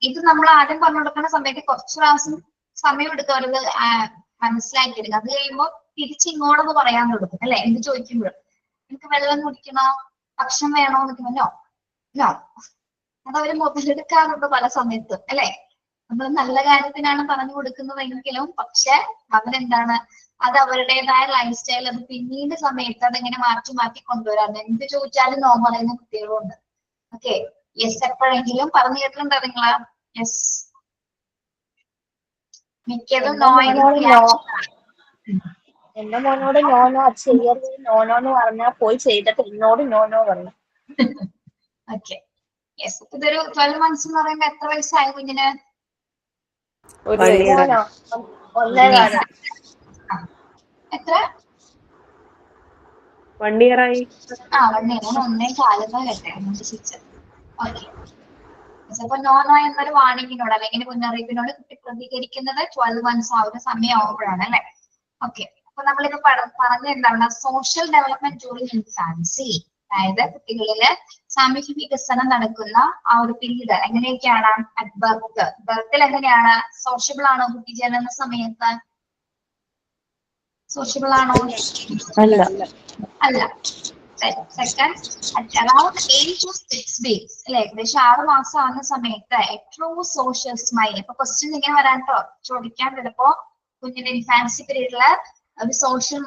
ഇത് നമ്മൾ ആദ്യം പറഞ്ഞു കൊടുക്കുന്ന സമയത്ത് കുറച്ച് പ്രാവശ്യം സമയം എടുക്കും അവരത് മനസ്സിലാക്കിയെടുക്കുക. അത് കഴിയുമ്പോൾ തിരിച്ചിങ്ങോട്ടൊന്ന് പറയാൻ കൊടുക്കും അല്ലെ. എന്ത് ചോദിക്കുമ്പോഴും എനിക്ക് വെള്ളം കുടിക്കണോ, ഭക്ഷണം വേണോ എന്ന് നോ നോ. അതവര് മുതലെടുക്കാറുണ്ട് പല സമയത്തും അല്ലെ. നമ്മൾ നല്ല കാര്യത്തിനാണ് പറഞ്ഞു കൊടുക്കുന്നതെങ്കിലും പക്ഷെ അവരെന്താണ്, അത് അവരുടേതായ ലൈഫ് സ്റ്റൈൽ, അത് പിന്നീട് സമയത്ത് അതെങ്ങനെ മാറ്റി മാറ്റി കൊണ്ടുവരാൻ എന്ത് ചോദിച്ചാലും നോ പറയുന്ന കുട്ടികളുണ്ട്. ഓക്കെ, യെസ് എപ്പോഴെങ്കിലും പറഞ്ഞു കേട്ടിട്ടുണ്ടോ നിങ്ങള്? യെസ്, മിക്കതും നോ. എന്റെ മോനോട് നോനോ ചെയ്യരുത് നോനോ എന്ന് പറഞ്ഞാൽ പോയി ചെയ്തിട്ട് എന്നോട് നോനോ പറഞ്ഞു. Okay, yes. ഇതൊരു 12 months എന്ന് പറയുമ്പോ എത്ര വയസ്സായ കുഞ്ഞിന്? ഒരു വയസ്സാണോ? 1.5. എത്ര? 1 year ആയി. 1 year. 1.25 കേട്ടെ. ഓക്കെ, അപ്പൊ നോ നോ എന്നൊരു വാണിങ്ങിനോട് അല്ലെങ്കിൽ മുന്നറിയിപ്പിനോട് കുട്ടി പ്രതികരിക്കുന്നത് 12 months ആ ഒരു സമയമാകുമ്പോഴാണ് അല്ലെ. ഓക്കെ, അപ്പൊ നമ്മളിപ്പോ പറഞ്ഞ എന്താണ് സോഷ്യൽ ഡെവലപ്മെന്റ് ഡ്യൂറിംഗ് ഇൻഫാൻസി, അതായത് കുട്ടികളില് സാമൂഹ്യ വികസനം നടക്കുന്ന ആ ഒരു പീരീഡ് എങ്ങനെയൊക്കെയാണ്? അറ്റ് ബർത്തിൽ എങ്ങനെയാണ്? സോഷ്യബിൾ ആണോ കുട്ടി ജനന സമയത്ത്? സോഷ്യബിൾ ആണോ? അല്ല. അല്ല. Second, at around 8 to 6 weeks, അല്ലെ, ഏകദേശം 6 മാസം ആവുന്ന സമയത്ത് ട്രൂ സോഷ്യൽ സ്മൈൽ. ഇപ്പൊ ക്വസ്റ്റ്യൻ ഇങ്ങനെ വരാട്ടോ, ചോദിക്കാൻ ചിലപ്പോ കുഞ്ഞിന്റെ ഇൻഫാൻസി പീരീഡില് ഒരു സോഷ്യൽ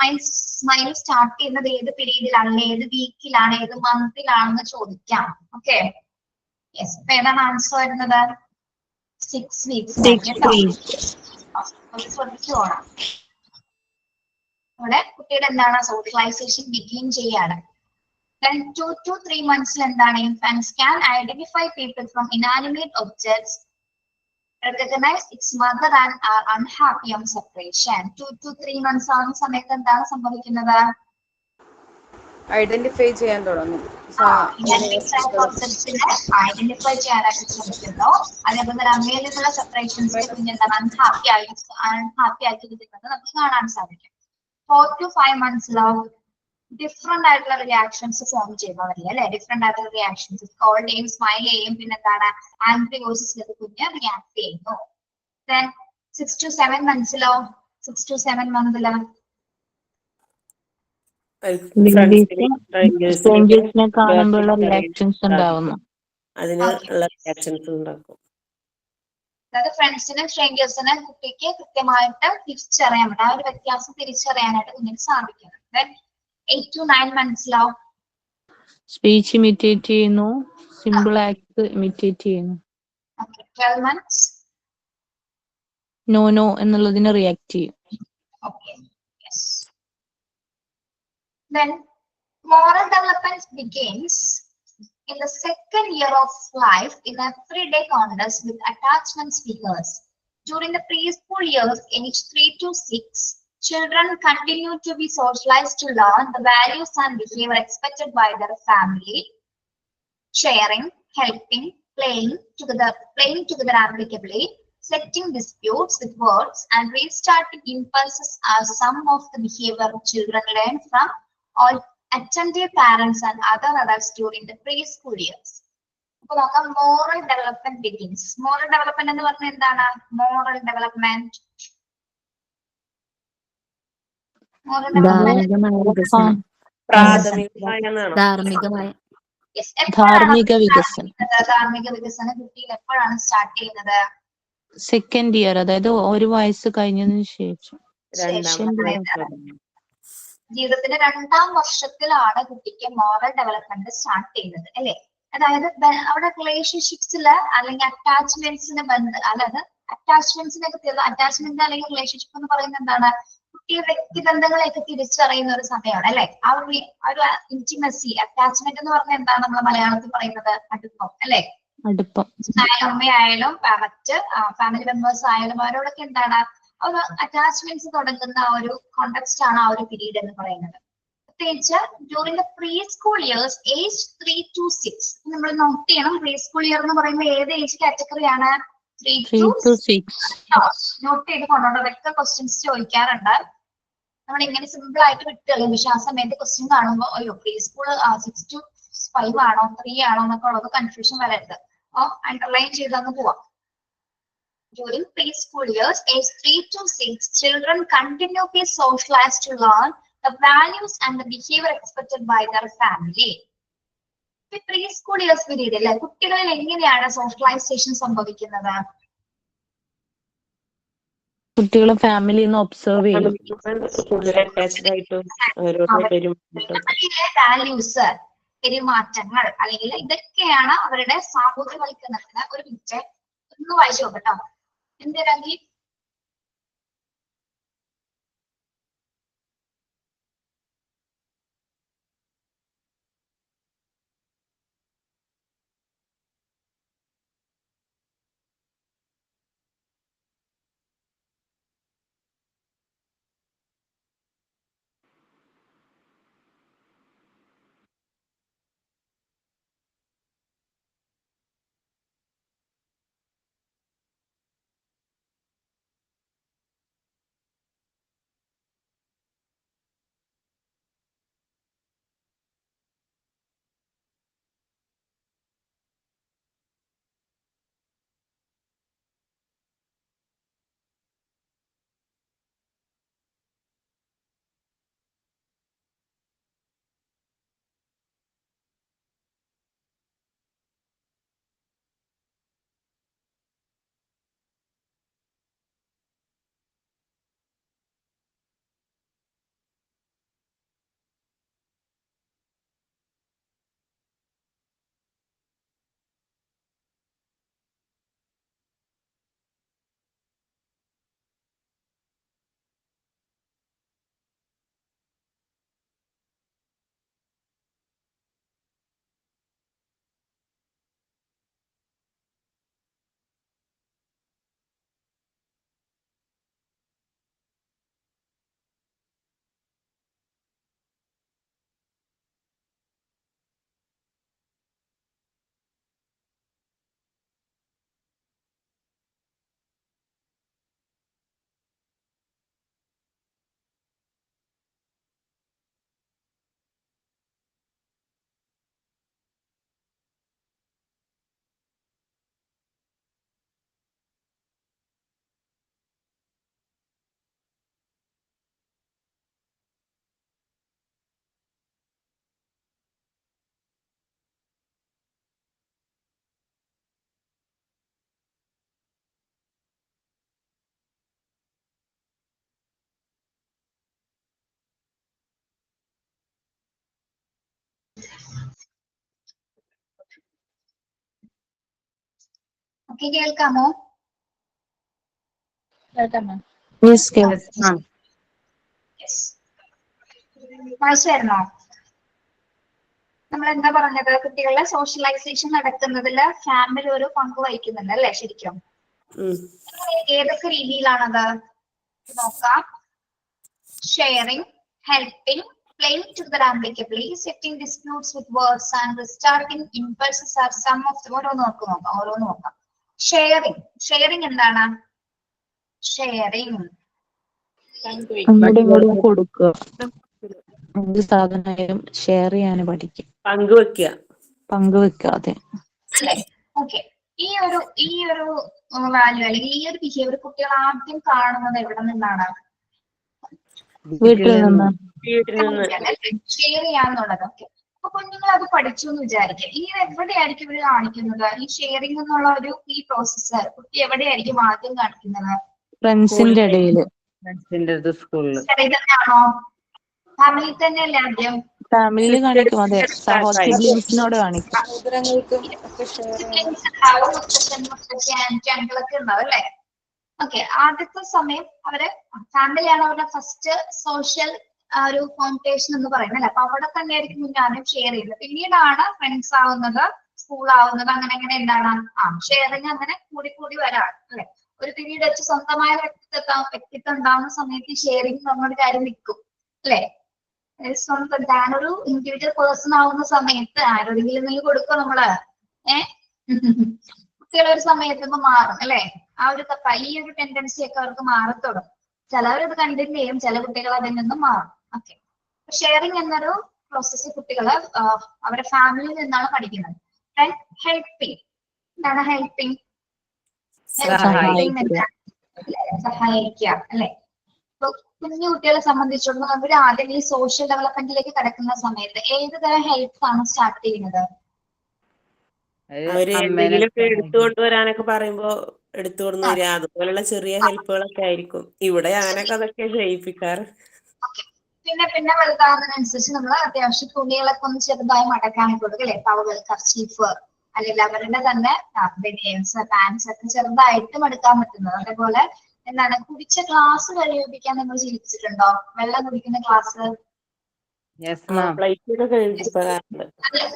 സ്മൈൽ സ്റ്റാർട്ട് ചെയ്യുന്നത് ഏത് പീരീഡിലാണ്, ഏത് വീക്കിലാണ്, ഏത് മന്തിലാണെന്ന് ചോദിക്കാം. Okay, yes. ഇപ്പൊ ഏതാണ് ആൻസർ വരുന്നത്? 6 weeks. 6 weeks. ശ്രദ്ധിച്ചോണം. ഇവിടെ കുട്ടിയുടെ എന്താണ് സോഷ്യലൈസേഷൻ ബിഗിൻ ചെയ്യാണ്. Then 2 to 3 months എന്താണ്, infants can identify people from inanimate objects, recognize its mother and are unhappy on separation. 2 to 3 months ആവുന്ന സമയത്ത് എന്താണ് സംഭവിക്കുന്നത്? ഐഡന്റിഫൈ ചെയ്യാൻ തുടങ്ങും. ഐഡന്റിഫൈ ചെയ്യാനായിട്ട് ശ്രമിക്കുന്നു. അതേപോലെ തന്നെ അമ്മയിൽ നിന്നുള്ള സെപ്പറേഷൻസ് കുഞ്ഞെന്താണ് അൺഹാപ്പി ആക്കി നിൽക്കുന്നത് നമുക്ക് കാണാൻ സാധിക്കും. 4 to 5 months ഡിഫറെന്റ് ആയിട്ടുള്ള റിയാക്ഷൻസ് ഫോം ചെയ്യുമ്പോൾ വരില്ല അല്ലെ, ഡിഫറെന്റ് ആയിട്ടുള്ള റിയാക്ഷൻസ് കോൾഡ് ചെയ്യും, സ്മൈൽ ചെയ്യും, പിന്നെ എന്താണ് ആംഗ്രി വോയിസസിൽ കുഞ്ഞ് റിയാക്ട് ചെയ്യുന്നു. Then 6 to 7 months 6 to 7 months സ്ട്രേഞ്ചേഴ്സിനെ കാണുമ്പോഴുള്ള reactions ഉണ്ടാവുന്നു. അതിന് ഉള്ള റിയാക്ഷൻസ് ഉണ്ടാക്കും. അതായത് ഫ്രണ്ട്സിനും സ്ട്രേഞ്ചേഴ്സിനും കുട്ടിക്ക് കൃത്യമായിട്ട് തിരിച്ചറിയാൻ പറ്റും, ആ ഒരു വ്യത്യാസം തിരിച്ചറിയാനായിട്ട് കുഞ്ഞിന് സാധിക്കുന്നത്. Then 8 to 9 months speech imitate ചെയ്യുന്നു, സിമ്പിൾ ആക്ട് ഇമിറ്റേറ്റ് ചെയ്യുന്നു. 12 months നോ എന്നുള്ളതിന് റിയാക്ട് ചെയ്യും. Okay, yes. Then moral development begins in the second year of life in everyday context with attachment figures. During the preschool years, age 3 to 6, children continue to be socialized to learn the values and behavior expected by their family. Sharing, helping, playing together amicably, setting disputes with words, and restarting impulses are some of the behavior children learn from all attentive parents and other adults during the preschool years. അപ്പോൾ നോക്കാം, moral development begins. Moral development എന്ന് പറഞ്ഞാൽ എന്താണ്? Moral development പ്രാഥമികമായ ധാർമ്മിക വികസനം. ധാർമ്മിക വികസനം കുട്ടിയിൽ എപ്പോഴാണ് സ്റ്റാർട്ട് ചെയ്യുന്നത്? സെക്കൻഡ് ഇയർ, അതായത് 1 വയസ്സ് കഴിഞ്ഞതിന് ശേഷം. ജീവിതത്തിന്റെ 2ാം വർഷത്തിലാണ് കുട്ടിക്ക് മോറൽ ഡെവലപ്മെന്റ് സ്റ്റാർട്ട് ചെയ്യുന്നത് അല്ലെ. അതായത് അവിടെ റിലേഷൻഷിപ്സില് അല്ലെങ്കിൽ അറ്റാച്ച്മെന്റ്സിന് അതായത് അറ്റാച്ച്മെന്റ് അല്ലെങ്കിൽ റിലേഷൻഷിപ്പ് എന്ന് പറയുന്നത് എന്താണ്, കുട്ടിയുടെ വ്യക്തിബന്ധങ്ങളെയൊക്കെ തിരിച്ചറിയുന്ന ഒരു സമയമാണ് അല്ലെ. ആ ഒരു ഇന്റിമസി, അറ്റാച്ച്മെന്റ് എന്ന് പറഞ്ഞാൽ എന്താണ് നമ്മൾ മലയാളത്തിൽ പറയുന്നത്? അടുപ്പം അല്ലെ. അടുപ്പം. അമ്മയായാലും മറ്റ് ഫാമിലി മെമ്പേഴ്സ് ആയാലും അവരോടൊക്കെ എന്താണ് ഒരു അറ്റാച്ച്മെന്റ്സ് തുടങ്ങുന്ന ഒരു കോണ്ടെക്സ്റ്റ് ആണ് ആ ഒരു പീരീഡ് എന്ന് പറയുന്നത്. പ്രത്യേകിച്ച് during the pre school years age 3 to 6. നമ്മൾ നോട്ട് ചെയ്യണം, പ്രീ സ്കൂൾ ഇയർ എന്ന് പറയുമ്പോൾ ഏത് ഏജ് കാറ്റഗറിയാണ്? 3 to 6. നോട്ട് ചെയ്ത് കൊണ്ടോണ്ട്. അതൊക്കെ ക്വസ്റ്റ്യൻസ് ചോദിക്കാറുണ്ട്. നമ്മൾ ഇങ്ങനെ സിമ്പിൾ ആയിട്ട് വിട്ടുകളയും, പക്ഷെ ആ സമയത്ത് ക്വസ്റ്റ്യൻ കാണുമ്പോൾ അയ്യോ പ്രീ സ്കൂൾ 6 to 5 ആണോ 3 ആണോ എന്നൊക്കെ ഉള്ളത് കൺഫ്യൂഷൻ വരരുത്. അണ്ടർലൈൻ ചെയ്തങ്ങ് പോവാം. During preschool years, age 3 to 6, children continue to be socialized to learn the values and the behavior expected by their family. Preschool years period അല്ലെ, കുട്ടികളിൽ എങ്ങനെയാണ് സോഷ്യലൈസേഷൻ സംഭവിക്കുന്നത്? കുട്ടികളെ ഫാമിലിയിൽ നിന്ന് ഒബ്സർവ് ചെയ്യും. വാല്യൂസ്, പെരുമാറ്റങ്ങൾ അല്ലെങ്കിൽ ഇതൊക്കെയാണ് അവരുടെ സാമൂഹ്യവൽക്കരണത്തിന്. ഒരു മിനിറ്റ് ഒന്ന് വായിച്ചു നോക്കട്ടോ. എന്തിനാ ഓക്കെ, കേൾക്കാമോ? കേൾക്കാം മാം. Yes, Kev. മനസ്സിലായിരുന്നോ? നമ്മൾ എന്താ പറഞ്ഞത്? കുട്ടികളുടെ സോഷ്യലൈസേഷൻ നടക്കുന്നതില് ഫാമിലി ഒരു പങ്ക് വഹിക്കുന്നുണ്ട് അല്ലേ ശരിക്കും? ഏതൊക്കെ രീതിയിലാണത് നോക്കാം. Sharing, helping, playing together amicably, setting disputes with words and restarting impulses are some of the ഓരോന്ന് നോക്കാം. ഷെയറിംഗ് എന്താണ്? ഷെയറിംഗ് അങ്ങോട്ടും ഇങ്ങോട്ടും കൊടുക്കുക. എന്ത് സാധനമായാലും ഷെയർ ചെയ്യാൻ പഠിക്കും. പങ്കുവെക്കാതെ. അല്ലേ? ഓക്കെ. ഈ ഒരു വാല്യൂ അല്ലെങ്കിൽ ഈ ഒരു ബിഹേവിയർ കുട്ടികൾ ആദ്യം കാണുന്നത് എവിടെ നിന്നാണ്? വീട്ടിൽ നിന്ന്. ഷെയർ ചെയ്യാന്നുള്ളത്. ഓക്കെ. അപ്പൊ കുഞ്ഞുങ്ങൾ അത് പഠിച്ചു എന്ന് വിചാരിക്കുക. ഈ എവിടെയായിരിക്കും ഇവർ കാണിക്കുന്നത്? ഈ ഷെയറിംഗ് എന്നുള്ള ഈ പ്രോസസ്സ് കുട്ടി എവിടെയായിരിക്കും ആദ്യം കാണിക്കുന്നത്? ഫ്രണ്ട്സിന്റെ ഇടയിൽ. തന്നെയാണോ? ഫാമിലി തന്നെയല്ലേ ആദ്യം? ഫാമിലിയിൽ കാണിക്കും. അതെ, സിബ്ലിങ്സിനോട് കാണിക്കും. ആന്റികളൊക്കെ ഉണ്ടാവും അല്ലേ? ഓക്കെ. ആദ്യത്തെ സമയം അവര് ഫാമിലിയാണ് അവരുടെ ഫസ്റ്റ് സോഷ്യൽ ഒരു ഫൗണ്ടേഷൻ എന്ന് പറയുന്നത് അല്ലെ? അപ്പൊ അവിടെ തന്നെ ആയിരിക്കും ആദ്യം ഷെയർ ചെയ്യുന്നത്. പിന്നീടാണ് ഫ്രണ്ട്സ് ആവുന്നത്, സ്കൂൾ ആവുന്നത്, അങ്ങനെ എന്താണ് ഷെയറിങ് അങ്ങനെ കൂടി വരാണ് അല്ലെ? ഒരു പിന്നീട് വെച്ച് സ്വന്തമായ വ്യക്തിത്വം ഉണ്ടാവുന്ന സമയത്ത് ഈ ഷെയറിങ് നമ്മുടെ കാര്യം നിൽക്കും അല്ലെ? സ്വന്തം ഞാനൊരു ഇൻഡിവിജ്വൽ പേഴ്സൺ ആവുന്ന സമയത്ത് ആരോടെങ്കിലും കൊടുക്കും നമ്മള്. കുട്ടികളൊരു സമയത്ത് മാറും അല്ലെ? ആ ഒരു ഈ ഒരു ടെൻഡൻസി ഒക്കെ അവർക്ക് മാറത്തോടും. ചിലവരത് കണ്ടിന്യൂ ചെയ്യും, ചില കുട്ടികൾ അതിൽ നിന്നും മാറും. ഓക്കെ. ഷെയറിംഗ് എന്നൊരു പ്രോസസ്സ് കുട്ടികള് അവരുടെ ഫാമിലിയിൽ നിന്നാണ് പഠിക്കുന്നത്. ഹെൽപ്പിംഗ് എന്താണ്? ഹെൽപ്പിംഗ് സഹായിക്കുക അല്ലെ? ഇപ്പൊ കുഞ്ഞു കുട്ടികളെ സംബന്ധിച്ചിടത്തോളം അവർ ആദ്യം ഈ സോഷ്യൽ ഡെവലപ്മെന്റിലേക്ക് കടക്കുന്ന സമയത്ത് ഏത് തരം ഹെൽപ്പ് ആണ് സ്റ്റാർട്ട് ചെയ്യുന്നത്? അവര് എന്തെങ്കിലുമൊക്കെ എടുത്തുകൊണ്ടുവരാനൊക്കെ പറയുമ്പോ എടുത്തുകൊണ്ടു വരിക, അതുപോലുള്ള ചെറിയ ഹെൽപ്പുകളൊക്കെ ആയിരിക്കും. ഇവിടെ ഞാനൊക്കെ അതൊക്കെ ചെയ്യിപ്പിക്കാറ്. പിന്നെ വലുതാകുന്നതിനനുസരിച്ച് നമ്മൾ അത്യാവശ്യം തുണികളൊക്കെ ഒന്ന് ചെറുതായി മടക്കാനൊക്കെ കൊടുക്കും അല്ലെ? ടവൽ, കർച്ചീഫ് അല്ലെങ്കിൽ അവരുടെ തന്നെ ബനിയൻസ്, പാൻസ് ഒക്കെ ചെറുതായിട്ട് മടുക്കാൻ പറ്റുന്നത്. അതേപോലെ എന്താണ് കുടിച്ച ഗ്ലാസ് കഴിപ്പിക്കാൻ നിങ്ങൾ ശീലിച്ചിട്ടുണ്ടോ? വെള്ളം കുടിക്കുന്ന ഗ്ലാസ്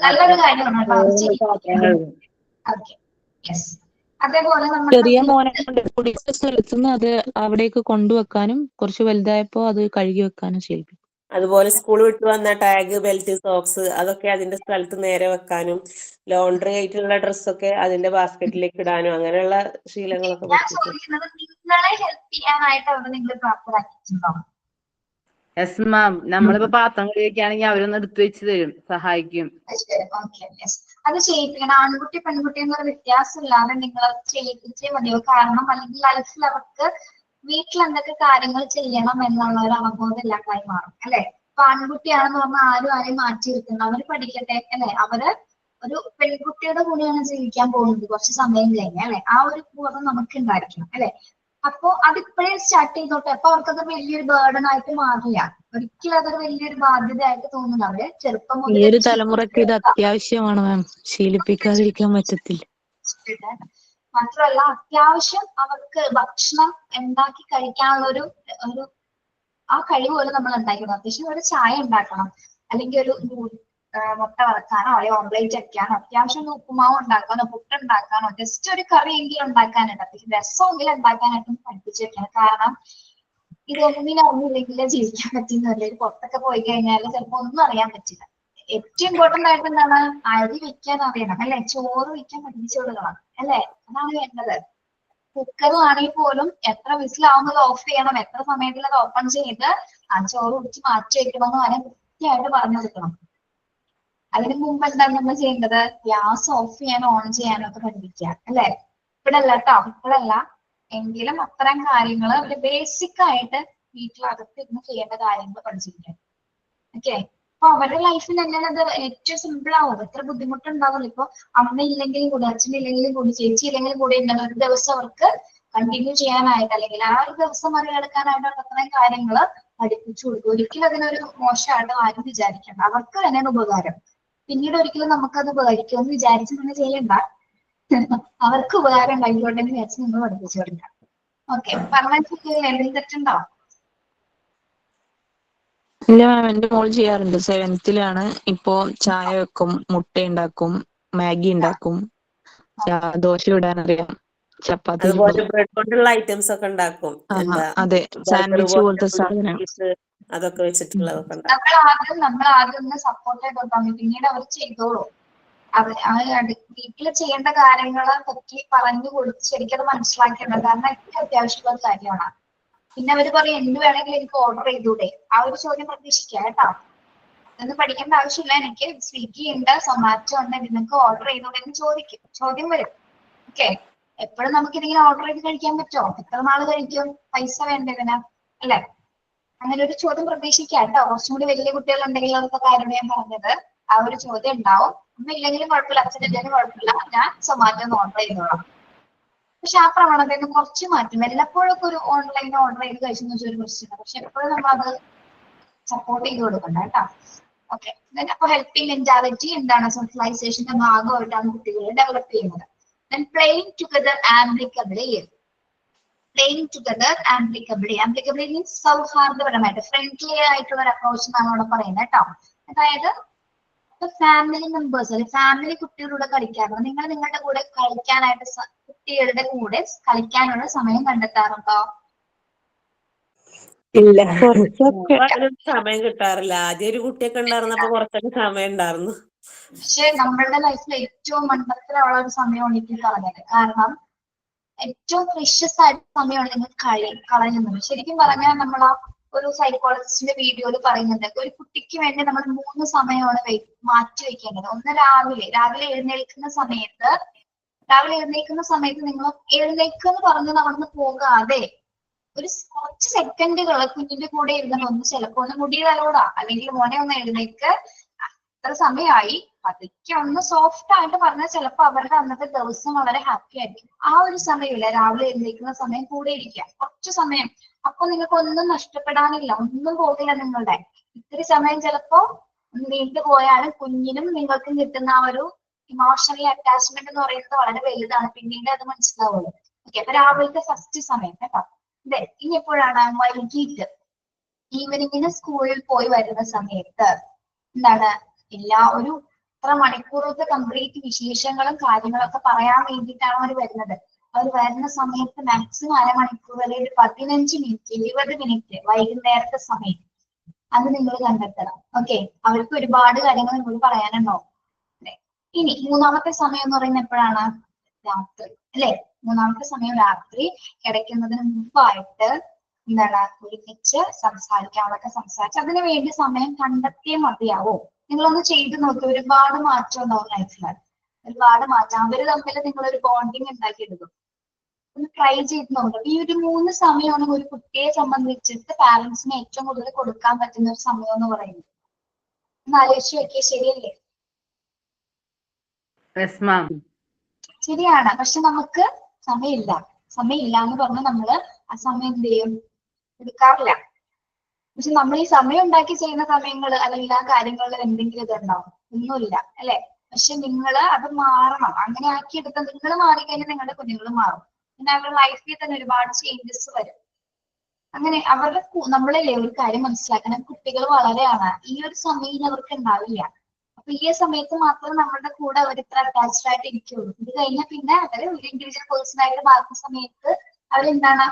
നല്ലൊരു കാര്യമാണ്. അതേപോലെ ചെറിയ മോനെ കൊണ്ട് കുടിച്ച സ്ഥലത്തുനിന്ന് അത് അവിടേക്ക് കൊണ്ടുവെക്കാനും കുറച്ച് വലുതായപ്പോ അത് കഴുകി വെക്കാനും ശീലിപ്പിക്കും. അതുപോലെ സ്കൂൾ വിട്ട് വന്ന ടാഗ്, ബെൽറ്റ്, സോക്സ് അതൊക്കെ അതിന്റെ സ്ഥലത്ത് നേരെ വെക്കാനും, ലോണ്ടറി ആയിട്ടുള്ള ഡ്രസ്സൊക്കെ അതിന്റെ ബാസ്ക്കറ്റിലേക്ക് ഇടാനും അങ്ങനെയുള്ള ശീലങ്ങളൊക്കെ ചോദിക്കുന്നത് നിങ്ങളെ ഹെൽപ്പ് ചെയ്യാനായിട്ട് അവിടെ നിങ്ങൾ പ്രാപ്തരാക്കിയിട്ടുണ്ടോ? Yes ma'am. നമ്മളിപ്പോ പാത്രം കഴിക്കുകയാണെങ്കിൽ അവരൊന്ന് എടുത്തു വെച്ച് തരും, സഹായിക്കും. അത് ചെയ്യിപ്പിക്കണം. ആൺകുട്ടി പെൺകുട്ടി എന്നൊരു വ്യത്യാസം ഇല്ലാതെ നിങ്ങൾ അത് ചെയ്യിപ്പിച്ചേ മതിയോ? കാരണം അല്ലെങ്കിൽ ലൈഫിൽ അവർക്ക് വീട്ടിൽ എന്തൊക്കെ കാര്യങ്ങൾ ചെയ്യണം എന്നുള്ള ഒരു അവബോധം ഇല്ലാതായി മാറും അല്ലെ? അപ്പൊ ആൺകുട്ടിയാണെന്ന് പറഞ്ഞാൽ ആരെയും മാറ്റിയിരിക്കുന്നു. അവര് പഠിക്കട്ടെ അല്ലെ? അവര് ഒരു പെൺകുട്ടിയുടെ കൂടെയാണ് ജീവിക്കാൻ പോകുന്നത് കുറച്ച് സമയം കഴിഞ്ഞ് അല്ലെ? ആ ഒരു ബോധം നമുക്ക് ഉണ്ടായിരിക്കണം അല്ലെ? അപ്പോ അതിപ്പോഴേ സ്റ്റാർട്ട് ചെയ്തോട്ടെ. അപ്പൊ അവർക്കത് വലിയൊരു ബേർഡൻ ആയിട്ട് മാറില്ല. ഒരിക്കലും അതൊരു വലിയൊരു ബാധ്യതയായിട്ട് തോന്നുന്നു. അവര് ചെറുപ്പം ഈ ഒരു തലമുറയ്ക്ക് ഇത് അത്യാവശ്യമാണ് മാം. ശീലിപ്പിക്കാതിരിക്കാൻ പറ്റത്തില്ല. മാത്രമല്ല അത്യാവശ്യം അവർക്ക് ഭക്ഷണം ഉണ്ടാക്കി കഴിക്കാനുള്ള ഒരു ആ കഴിവ് പോലും നമ്മൾ ഉണ്ടാക്കണം. അത്യാവശ്യം ഒരു ചായ ഉണ്ടാക്കണം, അല്ലെങ്കിൽ ഒരു മുട്ട വറക്കാനോ അല്ലെങ്കിൽ ഓംലേറ്റ് വെക്കാനോ, അത്യാവശ്യം ഒരു ഉപ്പുമാവ് ഉണ്ടാക്കാനോ, പുട്ടുണ്ടാക്കാനോ, ജസ്റ്റ് ഒരു കറി എങ്കിലും ഉണ്ടാക്കാനായിട്ട്, അത്യാവശ്യം രസമെങ്കിലും ഉണ്ടാക്കാനായിട്ടും പഠിപ്പിച്ചു വെക്കണം. കാരണം ഇതൊന്നും അറിഞ്ഞില്ലെങ്കിൽ ജീവിക്കാൻ പറ്റുന്നതല്ലേ? പുറത്തൊക്കെ പോയി കഴിഞ്ഞാൽ ചിലപ്പോ ഒന്നും അറിയാൻ പറ്റില്ല. ഏറ്റവും ഇമ്പോർട്ടന്റ് ആയിട്ട് എന്താണ്? അരി വെക്കാൻ അറിയണം അല്ലെ? ചോറ് വെക്കാൻ പഠിപ്പിച്ചു കൊടുക്കണം അല്ലെ? അതാണ് വേണ്ടത്. കുക്കർ ആണെങ്കിൽ പോലും എത്ര വിസിലാവുന്നത് ഓഫ് ചെയ്യണം, എത്ര സമയത്തിൽ അത് ഓപ്പൺ ചെയ്ത് ആ ചോറ് കുടിച്ച് മാറ്റി വെക്കണമെന്ന് പറയാൻ കൃത്യമായിട്ട് പറഞ്ഞു കൊടുക്കണം. അതിനു മുമ്പ് എന്താണ് നമ്മൾ ചെയ്യേണ്ടത്? ഗ്യാസ് ഓഫ് ചെയ്യാനോ ഓൺ ചെയ്യാനോ ഒക്കെ പഠിപ്പിക്കുക അല്ലെ? ഇപ്പോഴല്ല കേട്ടോ, ഇപ്പോഴല്ല എങ്കിലും അത്തരം കാര്യങ്ങൾ ഒരു ബേസിക് ആയിട്ട് വീട്ടിലകത്തിരുന്ന് ചെയ്യേണ്ട കാര്യങ്ങൾ പഠിച്ചിരിക്കുക. ഓക്കെ. അപ്പൊ അവരുടെ ലൈഫിൽ എങ്ങനെ അത് ഏറ്റവും സിമ്പിൾ ആവും. എത്ര ബുദ്ധിമുട്ടുണ്ടാവില്ല. ഇപ്പൊ അമ്മ ഇല്ലെങ്കിലും കൂടി, അച്ഛൻ ഇല്ലെങ്കിലും കൂടി, ചേച്ചി ഇല്ലെങ്കിലും കൂടി ഉണ്ടെങ്കിൽ ഒരു ദിവസം അവർക്ക് കണ്ടിന്യൂ ചെയ്യാനായിട്ട് അല്ലെങ്കിൽ ആ ഒരു ദിവസം മറികടക്കാനായിട്ട് അത്രയും കാര്യങ്ങൾ പഠിപ്പിച്ചു കൊടുക്കും. ഒരിക്കലും അതിനൊരു മോശമായിട്ട് ആരും വിചാരിക്കണം. അവർക്ക് തന്നെയാണ് ഉപകാരം. പിന്നീട് ഒരിക്കലും നമുക്കത് ഉപകരിക്കുമെന്ന് വിചാരിച്ച് തന്നെ ചെയ്യണ്ട. അവർക്ക് ഉപകാരം ഉണ്ടായിക്കോട്ടെ എന്ന് വിചാരിച്ച് നിങ്ങൾ പഠിപ്പിച്ചു കൊടുക്കാം. ഓക്കെ, പറഞ്ഞിട്ട് എന്തെങ്കിലും തെറ്റുണ്ടോ? ഇല്ല മാം, എന്റെ മോൾ ചെയ്യാറുണ്ട്. 7th-ലാണ്. ഇപ്പോ ചായ വെക്കും, മുട്ട ഉണ്ടാക്കും, മാഗി ഉണ്ടാക്കും, ദോശ ഇടാനറിയാം, ചപ്പാത്തി അതുപോലെ ചുടും. ബ്രെഡ് കൊണ്ടുള്ള ഐറ്റംസ് ഒക്കെ ഉണ്ടാക്കും. എന്താ അതെ, ബർഗർ സാൻഡ്വിച്ച് പോലത്തെ സാധനം. അതൊക്കെ വെച്ചിട്ടുള്ളതൊക്കെ ഉണ്ടാക്കും. നമ്മൾ ആദ്യം ഒന്ന് സപ്പോർട്ട് ചെയ്ത് കൊടുക്കാൻ പറ്റും, പിന്നീട് അവർ ചെയ്തോളൂ. വീട്ടിൽ ചെയ്യേണ്ട കാര്യങ്ങളെ പറ്റി പറഞ്ഞു കൊടുത്ത് ശരിക്കും അത് മനസ്സിലാക്കേണ്ടത്, കാരണം ഏറ്റവും അത്യാവശ്യമുള്ള കാര്യമാണ്. പിന്നെ അവര് പറയും എന്ത് വേണമെങ്കിലും എനിക്ക് ഓർഡർ ചെയ്തൂടെ, ആ ഒരു ചോദ്യം പ്രതീക്ഷിക്കുക കേട്ടോ. ഇതൊന്നും പഠിക്കേണ്ട ആവശ്യമില്ല, എനിക്ക് സ്വിഗ്ഗി ഉണ്ട്, സൊമാറ്റോ ഉണ്ട്, നിങ്ങൾക്ക് ഓർഡർ ചെയ്തൂടെ എന്ന് ചോദ്യം വരും. ഓക്കെ, എപ്പോഴും നമുക്ക് ഇതിങ്ങനെ ഓർഡർ ചെയ്ത് കഴിക്കാൻ പറ്റുമോ? എത്ര നാൾ കഴിക്കും? പൈസ വേണ്ടേ ഇതിന്, അല്ലെ? അങ്ങനെ ഒരു ചോദ്യം പ്രതീക്ഷിക്കാം കേട്ടോ. കുറച്ചും കൂടി വലിയ കുട്ടികളുണ്ടെങ്കിൽ അതൊക്കെ കാര്യം ഞാൻ പറഞ്ഞത്, ആ ഒരു ചോദ്യം ഉണ്ടാവും. ഒന്നും ഇല്ലെങ്കിലും കുഴപ്പമില്ല, അച്ഛനില്ലെങ്കിലും കുഴപ്പമില്ല, ഞാൻ സൊമാറ്റോ ഓർഡർ ചെയ്തോളാം. പക്ഷെ ആ പ്രവണതയിൽ കുറച്ച് മാറ്റും. വല്ലപ്പോഴൊക്കെ ഒരു ഓൺലൈൻ ഓർഡർ ചെയ്ത് കഴിച്ചെന്ന് വെച്ചാൽ ഒരു പ്രശ്നമില്ല, പക്ഷെ എപ്പോഴും നമ്മൾ അത് സപ്പോർട്ട് ചെയ്ത് കൊടുക്കണ്ട കേട്ടോ. ഓക്കെ, അപ്പൊ ഹെൽപ്പിംഗ് മെന്റാലിറ്റി എന്താണ്? സോഷ്യലൈസേഷന്റെ ഭാഗമായിട്ടാണ് കുട്ടികളെ ഡെവലപ്പ് ചെയ്യുന്നത്. Playing together amicably. Playing together amicably. Amicably means സൗഹാർദ്ദപരമായിട്ട്, ഫ്രണ്ട്ലി ആയിട്ടുള്ള ഒരു അപ്രോച്ച് എന്നാണ് അവിടെ പറയുന്നത് കേട്ടോ. അതായത് ഫാമിലി മെമ്പേഴ്സ് അല്ലെങ്കിൽ ഫാമിലി കുട്ടികളുടെ കളിക്കാറുണ്ട്. നിങ്ങൾ നിങ്ങളുടെ കൂടെ കളിക്കാനായിട്ട് കുട്ടികളുടെ കൂടെ കളിക്കാനുള്ള സമയം കണ്ടെത്താറുണ്ടോ? ഇല്ല. കുറച്ചൊക്കെ. അതിനൊന്നും സമയം കിട്ടാറില്ല. ആദ്യം ഒരു കുട്ടിയൊക്കെ ഉണ്ടായിരുന്നപ്പോ കുറച്ചൊക്കെ സമയം ഉണ്ടായിരുന്നു. പക്ഷെ നമ്മളുടെ ലൈഫിൽ ഏറ്റവും മണ്ടത്തിലുള്ള ഒരു സമയമാണ് എനിക്ക് പറഞ്ഞത്. കാരണം ഏറ്റവും പ്രഷ്യസ് ആയിട്ട് സമയമാണ് നിങ്ങൾ കളയുന്നത്. ശരിക്കും പറഞ്ഞാൽ നമ്മൾ ആ ഒരു സൈക്കോളജിസ്റ്റിന്റെ വീഡിയോയിൽ പറയുന്നുണ്ട്, ഒരു കുട്ടിക്ക് വേണ്ടി നമ്മൾ 3 സമയമാണ് മാറ്റി വെക്കേണ്ടത്. ഒന്ന് രാവിലെ എഴുന്നേൽക്കുന്ന സമയത്ത് നിങ്ങൾ എഴുന്നേക്കെന്ന് പറഞ്ഞ് നടന്ന് പോകാതെ ഒരു കുറച്ച് സെക്കൻഡുകൾ കുഞ്ഞിന്റെ കൂടെ ഇരുന്ന് ഒന്ന് ചിലപ്പോ ഒന്ന് മുടിയിലൂടാ, അല്ലെങ്കിൽ മോനെ ഒന്ന് എഴുന്നേക്ക്, അത്ര സമയമായി, പതുക്കെ ഒന്ന് സോഫ്റ്റ് ആയിട്ട് പറഞ്ഞാൽ ചിലപ്പോ അവരുടെ അന്നത്തെ ദിവസം വളരെ ഹാപ്പി ആയിരിക്കും. ആ ഒരു സമയമില്ല, രാവിലെ എഴുന്നേൽക്കുന്ന സമയം കൂടെ ഇരിക്കുക, കുറച്ച് സമയം. അപ്പൊ നിങ്ങൾക്ക് ഒന്നും നഷ്ടപ്പെടാനില്ല, ഒന്നും പോകില്ല നിങ്ങളുടെ. ഇത്തിരി സമയം ചിലപ്പോ നീണ്ടു പോയാലും കുഞ്ഞിനും നിങ്ങൾക്കും കിട്ടുന്ന ആ ഒരു ഇമോഷണൽ അറ്റാച്ച്മെന്റ് എന്ന് പറയുന്നത് വളരെ വലുതാണ്. പിന്നീട് അത് മനസ്സിലാവുള്ളൂ. ഓക്കെ, അപ്പൊ രാവിലത്തെ ഫസ്റ്റ് സമയം കേട്ടോ. അതെ, ഇനി എപ്പോഴാണ്? വൈകിട്ട് ഈവനിങ്ങിന് സ്കൂളിൽ പോയി വരുന്ന സമയത്ത് എന്താണ് ഒരു ഇത്ര മണിക്കൂറത്തെ കംപ്ലീറ്റ് വിശേഷങ്ങളും കാര്യങ്ങളൊക്കെ പറയാൻ വേണ്ടിയിട്ടാണ് അവർ വരുന്നത്. അവർ വരുന്ന സമയത്ത് മാക്സിമം അരമണിക്കൂർ അല്ലെങ്കിൽ 15 മിനിറ്റ് 20 മിനിറ്റ് വൈകുന്നേരത്തെ സമയം അത് നിങ്ങൾ കണ്ടെത്തണം. ഓക്കെ, അവർക്ക് ഒരുപാട് കാര്യങ്ങൾ നിങ്ങൾ പറയാനുണ്ടാവും. ഇനി മൂന്നാമത്തെ സമയം എന്ന് പറയുന്നത് എപ്പോഴാണ്? രാത്രി, അല്ലെ? മൂന്നാമത്തെ സമയം രാത്രി കിടക്കുന്നതിന് മുമ്പായിട്ട് ഒരുമിച്ച് സംസാരിക്കാനുള്ളതൊക്കെ സംസാരിച്ച് അതിനു വേണ്ടി സമയം കണ്ടെത്തിയേ മതിയാവോ. നിങ്ങളൊന്ന് ചെയ്തു നോക്കി, ഒരുപാട് മാറ്റം ഉണ്ടാവും ലൈഫിൽ, ഒരുപാട് മാറ്റം. അവര് തമ്മിൽ നിങ്ങളൊരു ബോണ്ടിങ് ഉണ്ടാക്കിയെടുക്കും. ഒന്ന് ട്രൈ ചെയ്ത് നോക്കാം. ഈ ഒരു 3 സമയമാണ് ഒരു കുട്ടിയെ സംബന്ധിച്ചിട്ട് പാരന്റ്സിന് ഏറ്റവും കൂടുതൽ കൊടുക്കാൻ പറ്റുന്ന ഒരു സമയം എന്ന് പറയുന്നത്. ഒന്ന് ആലോചിച്ച് നോക്കിയേ, ശരിയല്ലേ? ശരിയാണ്. പക്ഷെ നമുക്ക് സമയമില്ല എന്ന് പറഞ്ഞാൽ നമ്മള് ആ സമയം എന്ത് ചെയ്യും? എടുക്കാറില്ല. പക്ഷെ നമ്മൾ ഈ സമയം ഉണ്ടാക്കി ചെയ്യുന്ന സമയങ്ങൾ അല്ലെങ്കിൽ ആ കാര്യങ്ങളിൽ എന്തെങ്കിലും ഇതുണ്ടാവും? ഒന്നുമില്ല, അല്ലെ? പക്ഷെ നിങ്ങൾ അത് മാറണം. അങ്ങനെ ആക്കിയെടുത്താൽ നിങ്ങൾ മാറിക്കഴിഞ്ഞാൽ നിങ്ങളുടെ കുഞ്ഞുങ്ങൾ മാറും. പിന്നെ അവരുടെ ലൈഫിൽ തന്നെ ഒരുപാട് ചേഞ്ചസ് വരും. അങ്ങനെ നമ്മളല്ലേ ഒരു കാര്യം മനസ്സിലാക്കണം, കുട്ടികൾ വളരെയാണ്. ഈ ഒരു സമയം അവർക്ക് ഉണ്ടാവില്ല. അപ്പൊ ഈ സമയത്ത് മാത്രം നമ്മളുടെ കൂടെ അവർ ഇത്ര അറ്റാച്ച്ഡ് ആയിട്ട് ഇരിക്കുള്ളൂ. ഇത് കഴിഞ്ഞാൽ പിന്നെ അവർ ഒരു ഇൻഡിവിജ്വൽ പേഴ്സൺ ആയിട്ട് മാറുന്ന സമയത്ത് അവരെന്താണ്?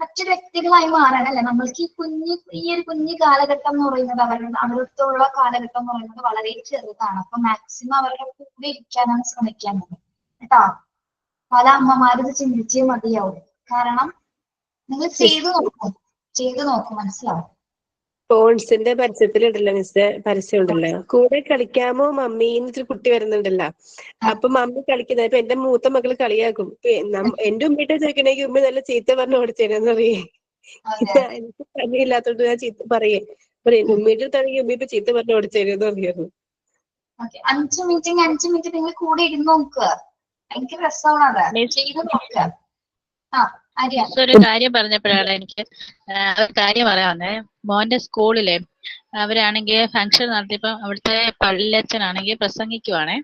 മറ്റൊരു വ്യക്തികളായി മാറാനല്ലേ. നമ്മൾക്ക് ഈ ഒരു കുഞ്ഞു കാലഘട്ടം എന്ന് പറയുന്നത് അവരുടെ കാലഘട്ടം എന്ന് പറയുന്നത് വളരെ ചെറുതാണ്. അപ്പൊ മാക്സിമം അവരുടെ കൂടെ ഇരിക്കാനാണ് ശ്രമിക്കേണ്ടത് കേട്ടോ. പല അമ്മമാരും ഇത് ചിന്തിച്ചേ മതിയാവും. കാരണം നിങ്ങൾ ചെയ്തു നോക്കും മനസ്സിലാവും. ഫോൺസിന്റെ പരസ്യത്തിലുണ്ടല്ലോ മിസ്സേ, പരസ്യം ഉണ്ടല്ലോ, കൂടെ കളിക്കാമോ മമ്മീന്ന് കുട്ടി വരുന്നുണ്ടല്ലോ. അപ്പൊ മമ്മി കളിക്കുന്നത്, ഇപ്പൊ എന്റെ മൂത്ത മകള് കളിയാക്കും, എന്റെ ഉമ്മീട്ട് ചോദിക്കണെങ്കിൽ ഉമ്മ നല്ല ചീത്ത പറഞ്ഞ് ഓടിച്ചേരെന്ന് പറയേ. എനിക്ക് സമയമില്ലാത്തോണ്ട് ഞാൻ ചീത്ത പറയേ ഉമ്മീട്ട് തുടങ്ങി ഉമ്മ ഇപ്പൊ ചീത്ത പറഞ്ഞ് ഓടിച്ചേരെന്ന് പറയുന്നു. 5 മിനിറ്റ് നിങ്ങൾ കൂടെ ഇരുന്ന് നോക്കുക, ഭയങ്കര രസമാണ് അത്. ചെയ്ത് നോക്കുക. ഒരു കാര്യം പറഞ്ഞപ്പോഴാണ് എനിക്ക് ഒരു കാര്യം പറയാവുന്നേ. മോന്റെ സ്കൂളിലെ അവരാണെങ്കിൽ ഫംഗ്ഷൻ നടത്തിയപ്പോ അവിടുത്തെ പള്ളിയച്ഛനാണെങ്കിൽ പ്രസംഗിക്കുവാണേ.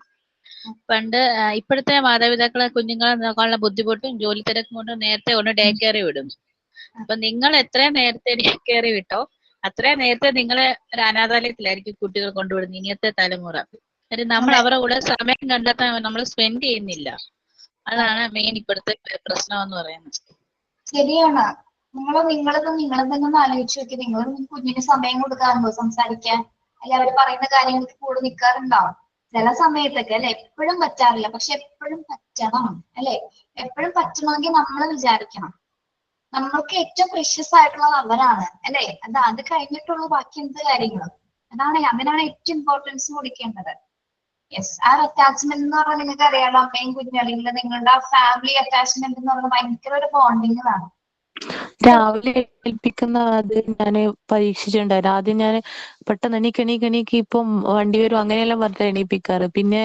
പണ്ട് ഇപ്പോഴത്തെ മാതാപിതാക്കളെ കുഞ്ഞുങ്ങളെ നോക്കാനുള്ള ബുദ്ധിമുട്ടും ജോലി തിരക്കും കൊണ്ട് നേരത്തെ കൊണ്ട് ഡേ കെയറിൽ വിടും. അപ്പൊ നിങ്ങൾ എത്രയും നേരത്തെ ഡേ കെയറിൽ വിട്ടോ അത്രയും നേരത്തെ നിങ്ങളെ ഒരു അനാഥാലയത്തിലായിരിക്കും കുട്ടികൾ കൊണ്ടുവിടുന്നത് ഇനിയത്തെ തലമുറ. നമ്മൾ അവരുടെ കൂടെ സമയം കണ്ടെത്താൻ നമ്മൾ സ്പെൻഡ് ചെയ്യുന്നില്ല. അതാണ് മെയിൻ ഇപ്പോഴത്തെ പ്രശ്നം എന്ന് പറയുന്നത്. ശരിയാണ്. നിങ്ങളെ തന്നെ ഒന്ന് ആലോചിച്ച് നോക്കി. നിങ്ങൾ കുഞ്ഞിന് സമയം കൊടുക്കാറുണ്ടോ സംസാരിക്കാൻ? അല്ലെ അവർ പറയുന്ന കാര്യങ്ങൾക്ക് കൂടെ നിൽക്കാറുണ്ടാവും ചില സമയത്തൊക്കെ അല്ലെ? എപ്പോഴും പറ്റാറില്ല, പക്ഷെ എപ്പോഴും പറ്റണം അല്ലെ? എപ്പോഴും പറ്റണമെങ്കിൽ നമ്മൾ വിചാരിക്കണം നമ്മൾക്ക് ഏറ്റവും പ്രഷ്യസ് ആയിട്ടുള്ളത് അവരാണ് അല്ലെ? അത് കഴിഞ്ഞിട്ടുള്ള ബാക്കി എന്ത് കാര്യങ്ങളും അതിനാണ് ഏറ്റവും ഇമ്പോർട്ടൻസ് കൊടുക്കേണ്ടത്. യെസ്, ആ അറ്റാച്ച്മെന്റ് എന്ന് പറഞ്ഞാൽ നിങ്ങൾക്ക് അറിയാലോ, അമ്മയും കുഞ്ഞും അല്ലെങ്കിൽ നിങ്ങളുടെ ഫാമിലി അറ്റാച്ച്മെന്റ് എന്ന് പറഞ്ഞാൽ ഭയങ്കര ഒരു ബോണ്ടിങ്ങാണ്. രാവിലെ ഏൽപ്പിക്കുന്ന അത് ഞാന് പരീക്ഷിച്ചിട്ടുണ്ടായിരുന്നു. ആദ്യം ഞാൻ പെട്ടെന്ന് എണീക്ക് ഇപ്പം വണ്ടി വരും അങ്ങനെയെല്ലാം പറഞ്ഞിട്ട് എണീപ്പിക്കാറ്. പിന്നെ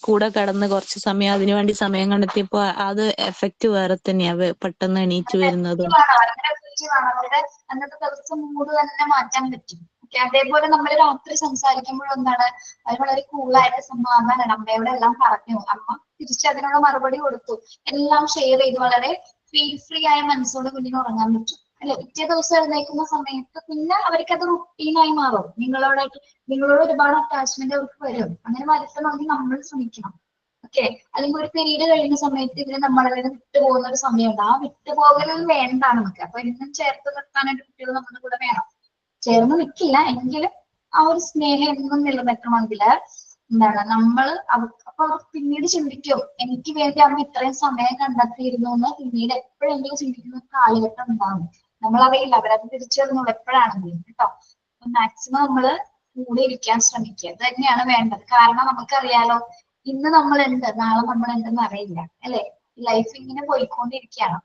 കൂടെ കിടന്ന് കുറച്ച് സമയം അതിനു വേണ്ടി സമയം കണ്ടെത്തിയപ്പോ അത് എഫക്റ്റ് വേറെ തന്നെയാ. പെട്ടെന്ന് എണീച്ചു വരുന്നതും അവരുടെ അന്നത്തെ ദിവസം മൂഡ് തന്നെ മാറ്റാൻ പറ്റും. അതേപോലെ നമ്മൾ രാത്രി സംസാരിക്കുമ്പോൾ എന്താണ് അത് വളരെ കൂളായിട്ട് സമാധാനം അമ്മയോട് എല്ലാം പറഞ്ഞു, അമ്മ തിരിച്ചതിനുള്ള മറുപടി കൊടുത്തു, എല്ലാം ഷെയർ ചെയ്ത് വളരെ ഫീൽ ഫ്രീ ആയ മനസ്സോട് കുഞ്ഞിന് ഉറങ്ങാൻ പറ്റും അല്ലെ? പിറ്റേ ദിവസം എഴുന്നേൽക്കുന്ന സമയത്ത് പിന്നെ അവർക്കത് റുട്ടീനായി മാറും. നിങ്ങളോട് ഒരുപാട് അറ്റാച്ച്മെന്റ് അവർക്ക് വരും. അങ്ങനെ വരുത്തണമെങ്കിൽ നമ്മൾ ശ്രമിക്കണം. ഓക്കെ, അല്ലെങ്കിൽ ഒരു പീരീഡ് കഴിയുന്ന സമയത്ത് ഇതിന് നമ്മളെ വിട്ടുപോകുന്ന ഒരു സമയമുണ്ട്. ആ വിട്ടുപോകലും വേണ്ട നമുക്ക്. അപ്പൊ ഇന്നും ചേർത്ത് നിർത്താനായിട്ട് കുട്ടികൾ നമ്മുടെ കൂടെ വേണം. ചേർന്ന് നിൽക്കില്ല എങ്കിലും ആ ഒരു സ്നേഹം എന്നും നിലനിൽക്കണമെങ്കിൽ നമ്മൾ അപ്പൊ അവർ പിന്നീട് ചിന്തിക്കും, എനിക്ക് വേണ്ടി അമ്മ ഇത്രയും സമയം കണ്ടെത്തിയിരുന്നു എന്ന് പിന്നീട് എപ്പോഴെങ്കിലും ചിന്തിക്കുന്ന ഒരു കാലഘട്ടം ഉണ്ടാവും. നമ്മളറിയില്ല, അവരത് തിരിച്ചറിഞ്ഞുള്ളൂ എപ്പോഴാണെങ്കിലും കേട്ടോ. അപ്പൊ മാക്സിമം നമ്മള് കൂടെ ഇരിക്കാൻ ശ്രമിക്കുക. ഇത് തന്നെയാണ് വേണ്ടത്. കാരണം നമുക്കറിയാലോ, ഇന്ന് നമ്മളുണ്ട് നാളെ നമ്മളുണ്ടെന്ന് അറിയില്ല അല്ലെ? ലൈഫ് ഇങ്ങനെ പോയിക്കൊണ്ടിരിക്കുകയാണ്.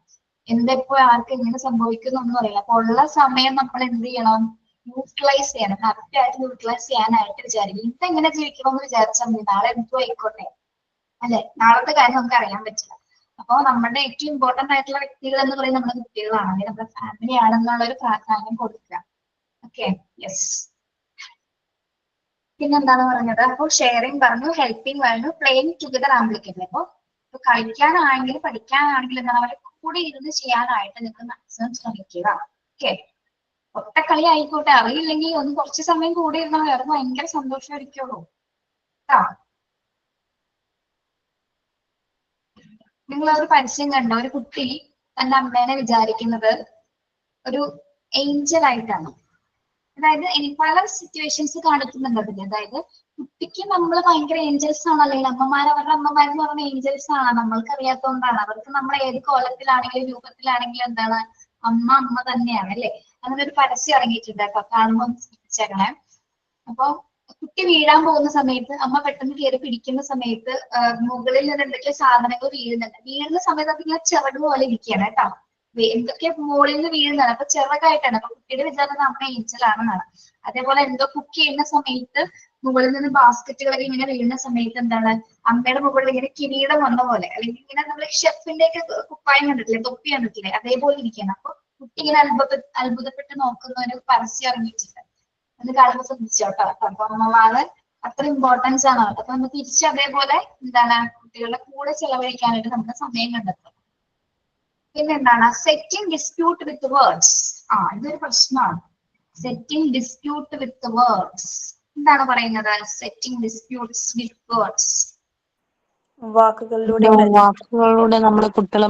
എന്തെപ്പോ ആർക്ക് എങ്ങനെ സംഭവിക്കുന്നൊന്നും അറിയില്ല. അപ്പൊ ഉള്ള സമയം നമ്മൾ എന്ത് ചെയ്യണം? യൂട്ടിലൈസ് ചെയ്യണം. കറക്റ്റ് ആയിട്ട് യൂട്ടിലൈസ് ചെയ്യാനായിട്ട് വിചാരിക്കും. ഇതെങ്ങനെ ജീവിക്കണമെന്ന് വിചാരിച്ചാൽ മതി, നാളെ എന്തും ആയിക്കോട്ടെ അല്ലെ? നാളത്തെ കാര്യം നമുക്ക് അറിയാൻ പറ്റില്ല. അപ്പൊ നമ്മുടെ ഏറ്റവും ഇമ്പോർട്ടന്റ് ആയിട്ടുള്ള വ്യക്തികൾ എന്ന് പറയുന്നത് നമ്മുടെ കുട്ടികളാണ്, അല്ലെങ്കിൽ നമ്മുടെ ഫാമിലി ആണെന്നുള്ള ഒരു പ്രാധാന്യം കൊടുക്കുക. Okay, yes. പിന്നെന്താണ് പറഞ്ഞത്? അപ്പോൾ ഷെയറിങ് പറഞ്ഞു, ഹെൽപ്പിംഗ് പറഞ്ഞു, പ്ലേയിങ് ടുഗദർ ആംപ്ലിക്കബിൾ. അപ്പൊ കളിക്കാനാണെങ്കിലും പഠിക്കാനാണെങ്കിലും എന്താണ് അവരെ കൂടെ ഇരുന്ന് ചെയ്യാനായിട്ട് നിങ്ങൾക്ക് മാക്സിമം ശ്രമിക്കുക. ഓക്കെ, ഒറ്റക്കളി ആയിക്കോട്ടെ, അറിയില്ലെങ്കിൽ ഒന്ന് കുറച്ച് സമയം കൂടെ ഇരുന്നാൽ വേറെ ഭയങ്കര സന്തോഷമായിരിക്കുള്ളൂ കേട്ടോ. നിങ്ങൾ ഒരു പരസ്യം കണ്ടോ? ഒരു കുട്ടി തന്റെ അമ്മേനെ വിചാരിക്കുന്നത് ഒരു ഏഞ്ചൽ ആയിട്ടാണ്. അതായത് പല സിറ്റുവേഷൻസ് കാണിക്കുന്നുണ്ട് അതിൽ. അതായത് കുട്ടിക്ക് നമ്മൾ ഭയങ്കര ഏഞ്ചൽസ് ആണ്, അല്ലെങ്കിൽ അവരുടെ അമ്മമാരെന്ന് പറഞ്ഞ ഏഞ്ചൽസ് ആണ്. നമ്മൾക്ക് അറിയാത്തതുകൊണ്ടാണ്. അവർക്ക് നമ്മൾ ഏത് കോലത്തിലാണെങ്കിലും രൂപത്തിലാണെങ്കിലും എന്താണ് അമ്മ തന്നെയാണ് അല്ലെ? അങ്ങനെ ഒരു പരസ്യം ഇറങ്ങിയിട്ടുണ്ട് കേട്ടോ, കാണുമ്പോൾ ശ്രദ്ധിച്ചേക്കണേ. അപ്പൊ കുട്ടി വീഴാൻ പോകുന്ന സമയത്ത് അമ്മ പെട്ടെന്ന് കയറി പിടിക്കുന്ന സമയത്ത് മുകളിൽ നിന്ന് എന്തൊക്കെയോ സാധനങ്ങൾ വീഴുന്നുണ്ട്. വീഴുന്ന സമയത്ത് അതിങ്ങനെ ചിറക് പോലെ ഇരിക്കുകയാണ് കേട്ടോ. എന്തൊക്കെ മുകളിൽ നിന്ന് വീഴുന്നതാണ്. അപ്പൊ ചിറകായിട്ടാണ്. അപ്പൊ കുട്ടിയുടെ വിചാരം അമ്മ ഏഞ്ചലാണെന്നാണ്. അതേപോലെ എന്തോ കുക്ക് ചെയ്യുന്ന സമയത്ത് മുകളിൽ നിന്ന് ബാസ്ക്കറ്റുകളൊക്കെ ഇങ്ങനെ വീഴുന്ന സമയത്ത് എന്താണ് അമ്മയുടെ മുകളിൽ ഇങ്ങനെ കിരീടം വന്ന പോലെ, അല്ലെങ്കിൽ ഇങ്ങനെ നമ്മൾ ഷെഫിന്റെ ഒക്കെ കുപ്പായം കണ്ടിട്ടില്ലേ, തൊപ്പി കണ്ടിട്ടില്ലേ, അതേപോലെ ഇരിക്കുകയാണ്. അപ്പൊ കുട്ടി ഇങ്ങനെ അത്ഭുതപ്പെട്ട് നോക്കുന്ന ഒരു പരസ്യം ഇറങ്ങിയിട്ടുണ്ട്. അത് കാണുമ്പോൾ ശ്രദ്ധിച്ചോട്ടോ. അപ്പൊ അമ്മമാര് അത്ര ഇമ്പോർട്ടൻസ് ആണ് അവർക്ക്. അപ്പൊ നമുക്ക് തിരിച്ച് അതേപോലെ എന്താണ് കുട്ടികളുടെ കൂടെ ചെലവഴിക്കാനായിട്ട് നമുക്ക് സമയം കണ്ടെത്തും. പിന്നെന്താണ് സെറ്റിംഗ് ഡിസ്പ്യൂട്ട് വിത്ത് വേർഡ്സ്. ഇതൊരു പ്രശ്നമാണ്. സെറ്റിംഗ് ഡിസ്പ്യൂട്ട് വിത്ത് വേർഡ്സ് എന്താണ് പറയുന്നത്? സെറ്റിംഗ് ഡിസ്പ്യൂട്ട്സ് വിത്ത് വേർഡ്സ്, വാക്കുകളിലൂടെ നമ്മുടെ കുട്ടികളെ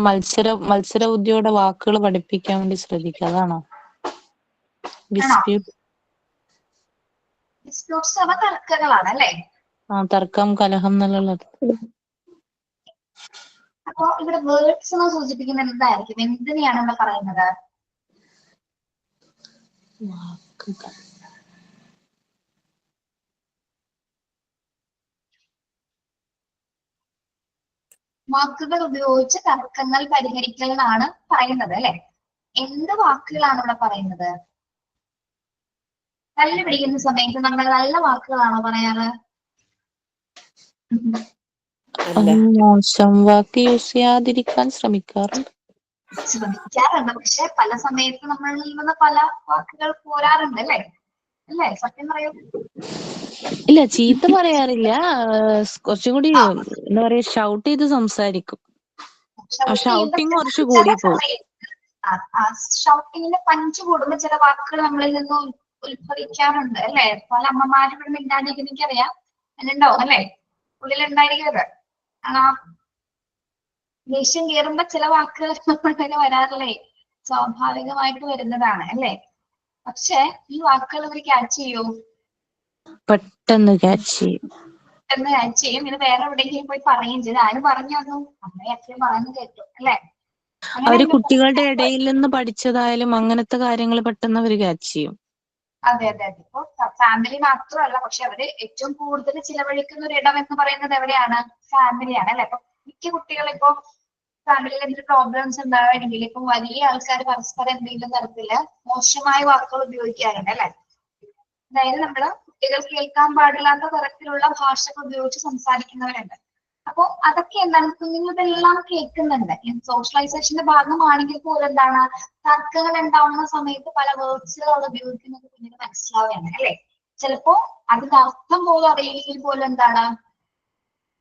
മത്സര ബുദ്ധിയോടെ വാക്കുകൾ പഠിപ്പിക്കാൻ വേണ്ടി ശ്രദ്ധിക്കുക. അതാണോ ഡിസ്പ്യൂട്ട്? ഡിസ്പ്യൂട്ട്സ് അവ തർക്കങ്ങളാണ് അല്ലെ? തർക്കം, കലഹം എന്നുള്ളത്. അപ്പൊ ഇവിടെ വേർഡ്സ് എന്ന് സൂചിപ്പിക്കുന്നത് എന്തായിരിക്കും? എന്തിനെയാണ് ഇവിടെ പറയുന്നത്? വാക്കുകൾ ഉപയോഗിച്ച് തർക്കങ്ങൾ പരിഹരിക്കൽ എന്നാണ് പറയുന്നത് അല്ലെ? എന്ത് വാക്കുകളാണ് ഇവിടെ പറയുന്നത്? തല്ല് പിടിക്കുന്ന സമയത്ത് നമ്മൾ നല്ല വാക്കുകളാണോ പറയാറ്? മോശം വാക്ക് യൂസ് ചെയ്യാതിരിക്കാൻ ശ്രമിക്കാറുണ്ട്. പക്ഷെ പല സമയത്ത് നമ്മളിൽ നിന്ന് പല വാക്കുകൾ പോരാറുണ്ട് അല്ലെ? അല്ലേ? സത്യം പറയൂ. ഇല്ല, ചീത്ത പറയാറില്ല. കുറച്ചും കൂടി എന്താ പറയാ, ഷൗട്ട് ചെയ്ത് സംസാരിക്കും. ഷൗട്ടിങ് കുറച്ച് കൂടി പോകും. ഷൗട്ടിങ്ങിന്റെ പഞ്ച് കൂടുമ്പോ ചില വാക്കുകൾ നമ്മളിൽ നിന്ന് ഉത്ഭവിക്കാറുണ്ട് അല്ലെ? പല അമ്മമാരും ഇവിടെ മിണ്ടാണ്ടിരിക്കുന്ന എനിക്കറിയാം. അതുണ്ടാവും അല്ലെ? ഉള്ളിലുണ്ടായിരിക്കുന്നത്. ദേഷ്യം കയറുമ്പോ ചില വാക്കുകൾ നമ്മളിൽ വരാറില്ലേ? സ്വാഭാവികമായിട്ട് വരുന്നതാണ് അല്ലെ? പക്ഷെ ഈ വാക്കുകൾ ഇവർ ക്യാച്ച് ചെയ്യൂ? പെട്ടെന്ന് ക്യാച്ച് ചെയ്യും. പെട്ടെന്ന് ക്യാച്ച് ചെയ്യും. ഇത് വേറെ എവിടെയെങ്കിലും പോയി പറയുകയും ചെയ്ത് ആരും പറഞ്ഞു തന്നു, അമ്മയെ അച്ഛനും പറയുന്നത് കേട്ടു അല്ലെ? അവര് കുട്ടികളുടെ ഇടയിൽ നിന്ന് പഠിച്ചതായാലും അങ്ങനത്തെ കാര്യങ്ങൾ പെട്ടെന്ന് അവര് ക്യാച്ച് ചെയ്യും. അതെ അതെ അതെ. ഇപ്പൊ ഫാമിലി മാത്രമല്ല, പക്ഷെ അവര് ഏറ്റവും കൂടുതൽ ചിലവഴിക്കുന്ന ഒരു ഇടം എന്ന് പറയുന്നത് എവിടെയാണ്? ഫാമിലിയാണ് അല്ലെ? ഇപ്പൊ മിക്ക കുട്ടികളും ഇപ്പൊ ഫാമിലിയിൽ എന്തെങ്കിലും പ്രോബ്ലംസ് ഉണ്ടാവുകയാണെങ്കിൽ ഇപ്പൊ വലിയ ആൾക്കാർ പരസ്പരം എന്തെങ്കിലും തരത്തില് മോശമായ വാക്കുകൾ ഉപയോഗിക്കാറുണ്ട് അല്ലെ? അതായത് നമ്മള് കുട്ടികൾ കേൾക്കാൻ പാടില്ലാത്ത തരത്തിലുള്ള ഭാഷകൾ ഉപയോഗിച്ച് സംസാരിക്കുന്നവരുണ്ട്. അപ്പൊ അതൊക്കെ എന്താണ്, കുഞ്ഞുങ്ങളെല്ലാം കേൾക്കുന്നുണ്ട്. സോഷ്യലൈസേഷന്റെ ഭാഗമാണെങ്കിൽ പോലും എന്താണ്, തർക്കങ്ങൾ ഉണ്ടാവുന്ന സമയത്ത് പല വേർഡ്സുകൾ അവിടെ ഉപയോഗിക്കുന്നത് കുഞ്ഞിന് മനസ്സിലാവുകയാണ് അല്ലെ? ചിലപ്പോ അതിന്റെ അർത്ഥം പോലും അറിയില്ലെങ്കിൽ പോലും എന്താണ്,